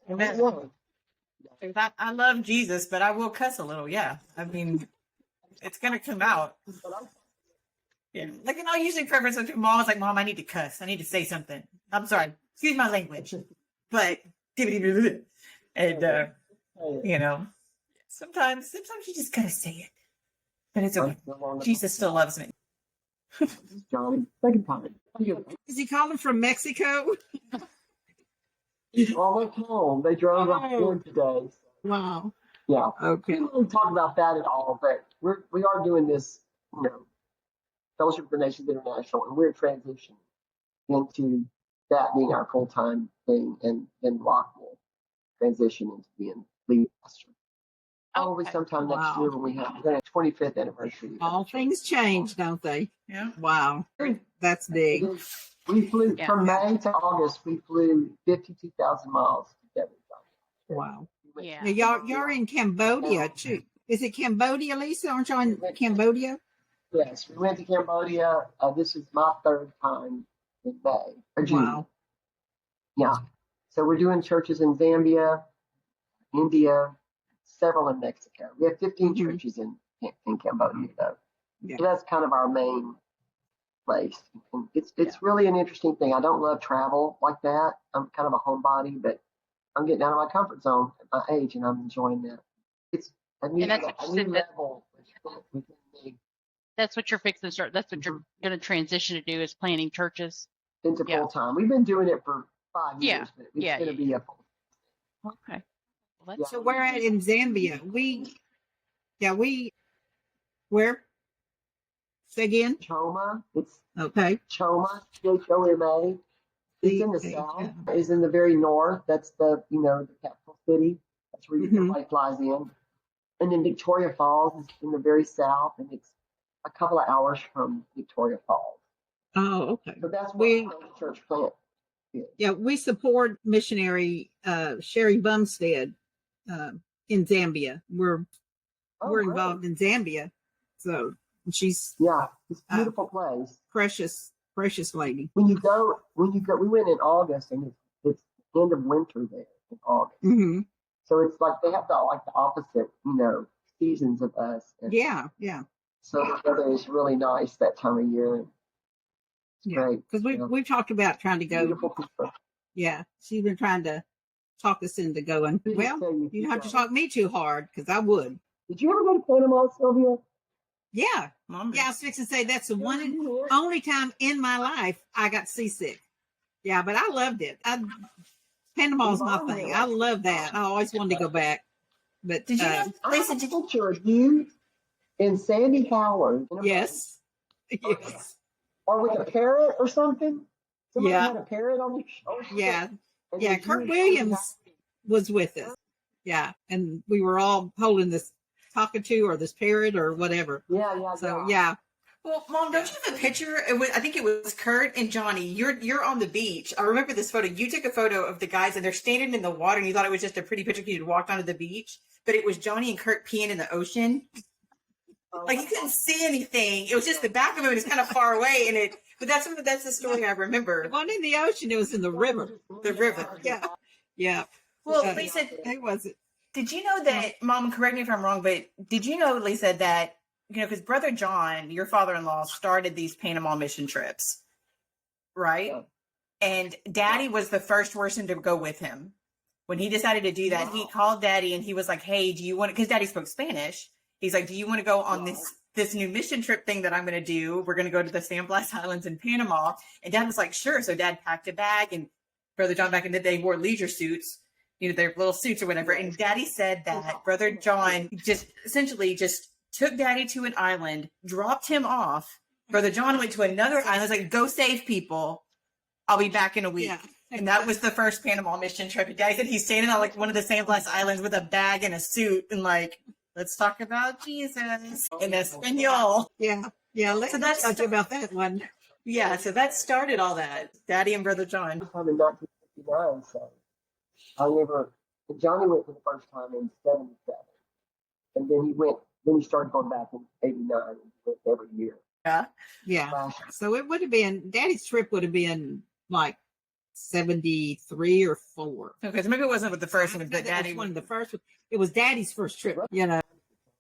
I love Jesus, but I will cuss a little. Yeah. I mean, it's going to come out. Yeah. Like, I'll usually preference with mom's like, Mom, I need to cuss. I need to say something. I'm sorry. Excuse my language. But, and, sometimes you just got to say it. But it's okay. Jesus still loves me. Johnny, second time. Is he calling from Mexico? He's almost home. They drove up in today. So. Wow. Yeah. Okay. We don't really talk about that at all, but we are doing this, Fellowship for Nations International, and we're transitioning into that being our full-time thing, and then Locke will transition into being lead pastor. Probably sometime next year when we have the 25th anniversary. All things change, don't they? Yeah. Wow. That's big. We flew from May to August. We flew 52,000 miles together. Wow. Yeah. Now, y'all are in Cambodia too. Is it Cambodia, Lisa? Aren't y'all in Cambodia? Yes, we went to Cambodia. This is my third time in May or June. Wow. Yeah. So we're doing churches in Zambia, India, several in Mexico. We have 15 churches in Cambodia, though. Yeah. So that's kind of our main place. And it's really an interesting thing. I don't love travel like that. I'm kind of a homebody, but I'm getting out of my comfort zone at my age, and I'm enjoying that. It's a new level within me. That's what you're fixing to start. That's what you're going to transition to do, is planning churches. Into full time. We've been doing it for 5 years, but it's going to be a full time. Okay. So we're at in Zambia. Where? Say again? Choma. It's Choma, Choma. It's in the south. It's in the very north. That's the capital city. That's where the flight flies in. And then Victoria Falls is in the very south, and it's a couple of hours from Victoria Falls. Oh, okay. So that's where the church plant is. Yeah, we support missionary Sherry Bumstead in Zambia. We're involved in Zambia, so she's it's a beautiful place. Precious lady. When you go, we went in August, and it's end of winter there in August. Mm-hmm. So it's like they have the opposite, seasons of us. And yeah. so the weather is really nice that time of year. Yeah, because we've talked about trying to go. Beautiful people. Yeah, she's been trying to talk us into going. Well, you don't have to talk me too hard because I would. Did you ever go to Panama, Sylvia? Yeah. Mom, Yeah, I was fixing to say that's the one and only time in my life I got seasick. Yeah, but I loved it. Panama's my thing. I love that. I always wanted to go back. But did you know, I have a picture of you and Sandy Howard. Yes. Yes. Or with a parrot or something. Somebody Yeah. had a parrot on your shoulder. Yeah. And Yeah, you Kurt and Williams Sandy was with us. Yeah. And we were all holding this cockatoo or this parrot or whatever. Yeah. So yeah. well, Mom, don't you have a picture? I think it was Kurt and Johnny. You're on the beach. I remember this photo. You took a photo of the guys and they're standing in the water and you thought it was just a pretty picture because you'd walked onto the beach, but it was Johnny and Kurt peeing in the ocean. Like you couldn't see anything. It was just the back of it was kind of far away, but that's the story I remember. It wasn't in the ocean, it was in the river. The river. Yeah. Yeah. Well, Lisa, Who was it? did you know that, Mom, correct me if I'm wrong, but did you know, Lisa, that, because Brother John, your father-in-law, started these Panama mission trips, right? Yeah. And Daddy was the first person to go with him. When he decided to do that, he called Daddy and he was like, hey, do you want to, because Daddy spoke Spanish. He's like, do you want to go on this new mission trip thing that I'm going to do? We're going to go to the San Blas Islands in Panama. And Dad was like, sure. So Dad packed a bag, and Brother John back in the day wore leisure suits, their little suits or whatever. And Daddy said that Brother John just took Daddy to an island, dropped him off. Brother John went to another island. Was like, go save people. I'll be back in a week. Yeah. And that was the first Panama mission trip. And Daddy said he's standing on like one of the San Blas Islands with a bag and a suit and like, let's talk about Jesus in Espanol. Yeah. Yeah. So that's talk about that one. Yeah. So that started all that. Daddy and Brother John. I'm in 1959, so Johnny went for the first time in 77. And then he started going back in 89 and went every year. Yeah. Yeah. So it would have been, Daddy's trip would have been like 73 or 4. Okay. So maybe it wasn't with the first one, but Daddy. One of the first. It was Daddy's first trip, Yeah.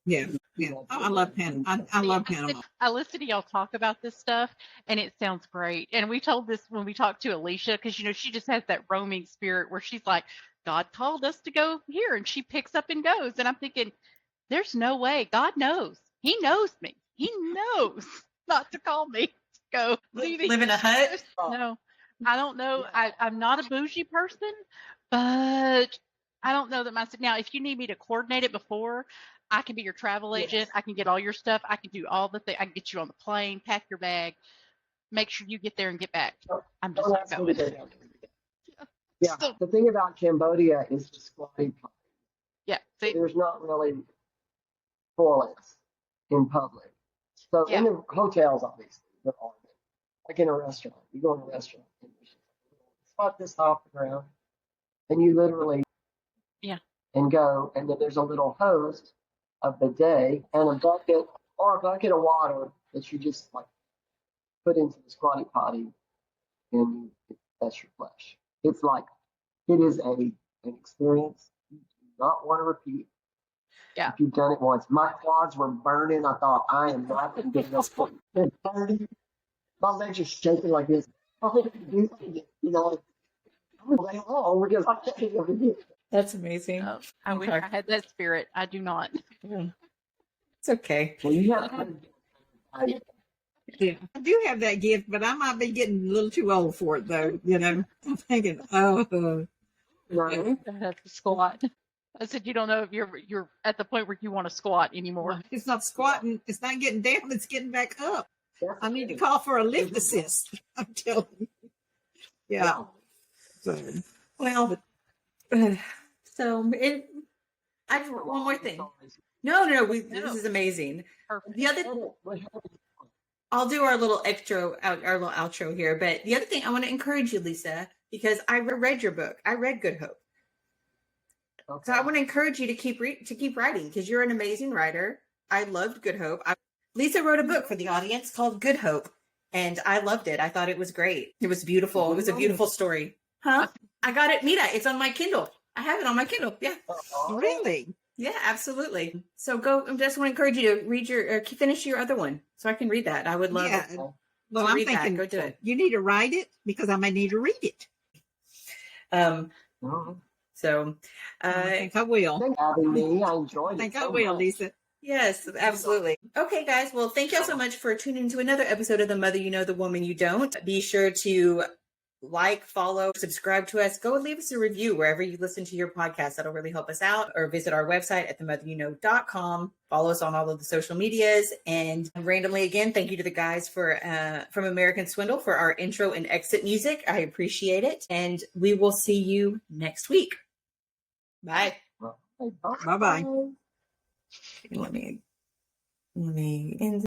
Yeah. Oh, I love Panama. I love Panama. I listen to y'all talk about this stuff, and it sounds great. And we told this when we talked to Alicia, because she just has that roaming spirit where she's like, God called us to go here, and she picks up and goes. And I'm thinking, there's no way. God knows. He knows me. He knows not to call me to go live in a hut. No, I don't know. I'm not a bougie person, but I don't know that now, if you need me to coordinate it before, I can be your travel agent. I can get all your stuff. I can do all the things. I can get you on the plane, pack your bag, make sure you get there and get back. I'm just not going. Yeah. The thing about Cambodia is the squatting potty. Yeah. See? There's not really toilets in public. So in the hotels, obviously, there are. Like in a restaurant. You go in a restaurant and there's a spot this off the ground, and you literally and go, and then there's a little hose of the day and a bucket of water that you just like put into the squatty potty, and that's your flush. It's like it is an experience you do not want to repeat. Yeah. If you've done it once. My quads were burning. I thought, I am not going to get this point. They're burning. My legs are shaking like this. That's amazing. Oh, I wish I had that spirit. I do not. It's okay. Well, you have Yeah. I do have that gift, but I might be getting a little too old for it, though. I'm thinking, I have to squat. I said, you don't know if you're at the point where you want to squat anymore. It's not squatting. It's not getting down. It's getting back up. I need to call for a lift assist. I'm telling you. Yeah. Well, I have one more thing. No. This is amazing. Perfect. The other, I'll do our little outro here. But the other thing, I want to encourage you, Lisa, because I read your book. I read Good Hope. Okay. So I want to encourage you to keep writing, because you're an amazing writer. I loved Good Hope. Lisa wrote a book for the audience called Good Hope, and I loved it. I thought it was great. It was beautiful. It was a beautiful story. Huh? I got it, Mita. It's on my Kindle. I have it on my Kindle. Yeah. Really? Yeah, absolutely. So I just want to encourage you to read finish your other one, so I can read that. I would love it. Well, to I'm read that, thinking go do it. you need to write it because I may need to read it. So I think I will. Thank you for having me. I enjoyed I it. think I so will, much. Lisa. yes, absolutely. Okay, guys. Well, thank y'all so much for tuning to another episode of The Mother You Know, The Woman You Don't. Be sure to like, follow, subscribe to us. Go and leave us a review wherever you listen to your podcast. That'll really help us out. Or visit our website at themotheryouKnow.com. Follow us on all of the social medias. And randomly again, thank you to the guys for from American Swindle for our intro and exit music. I appreciate it. And we will see you next week. Bye. Bye-bye. Let me end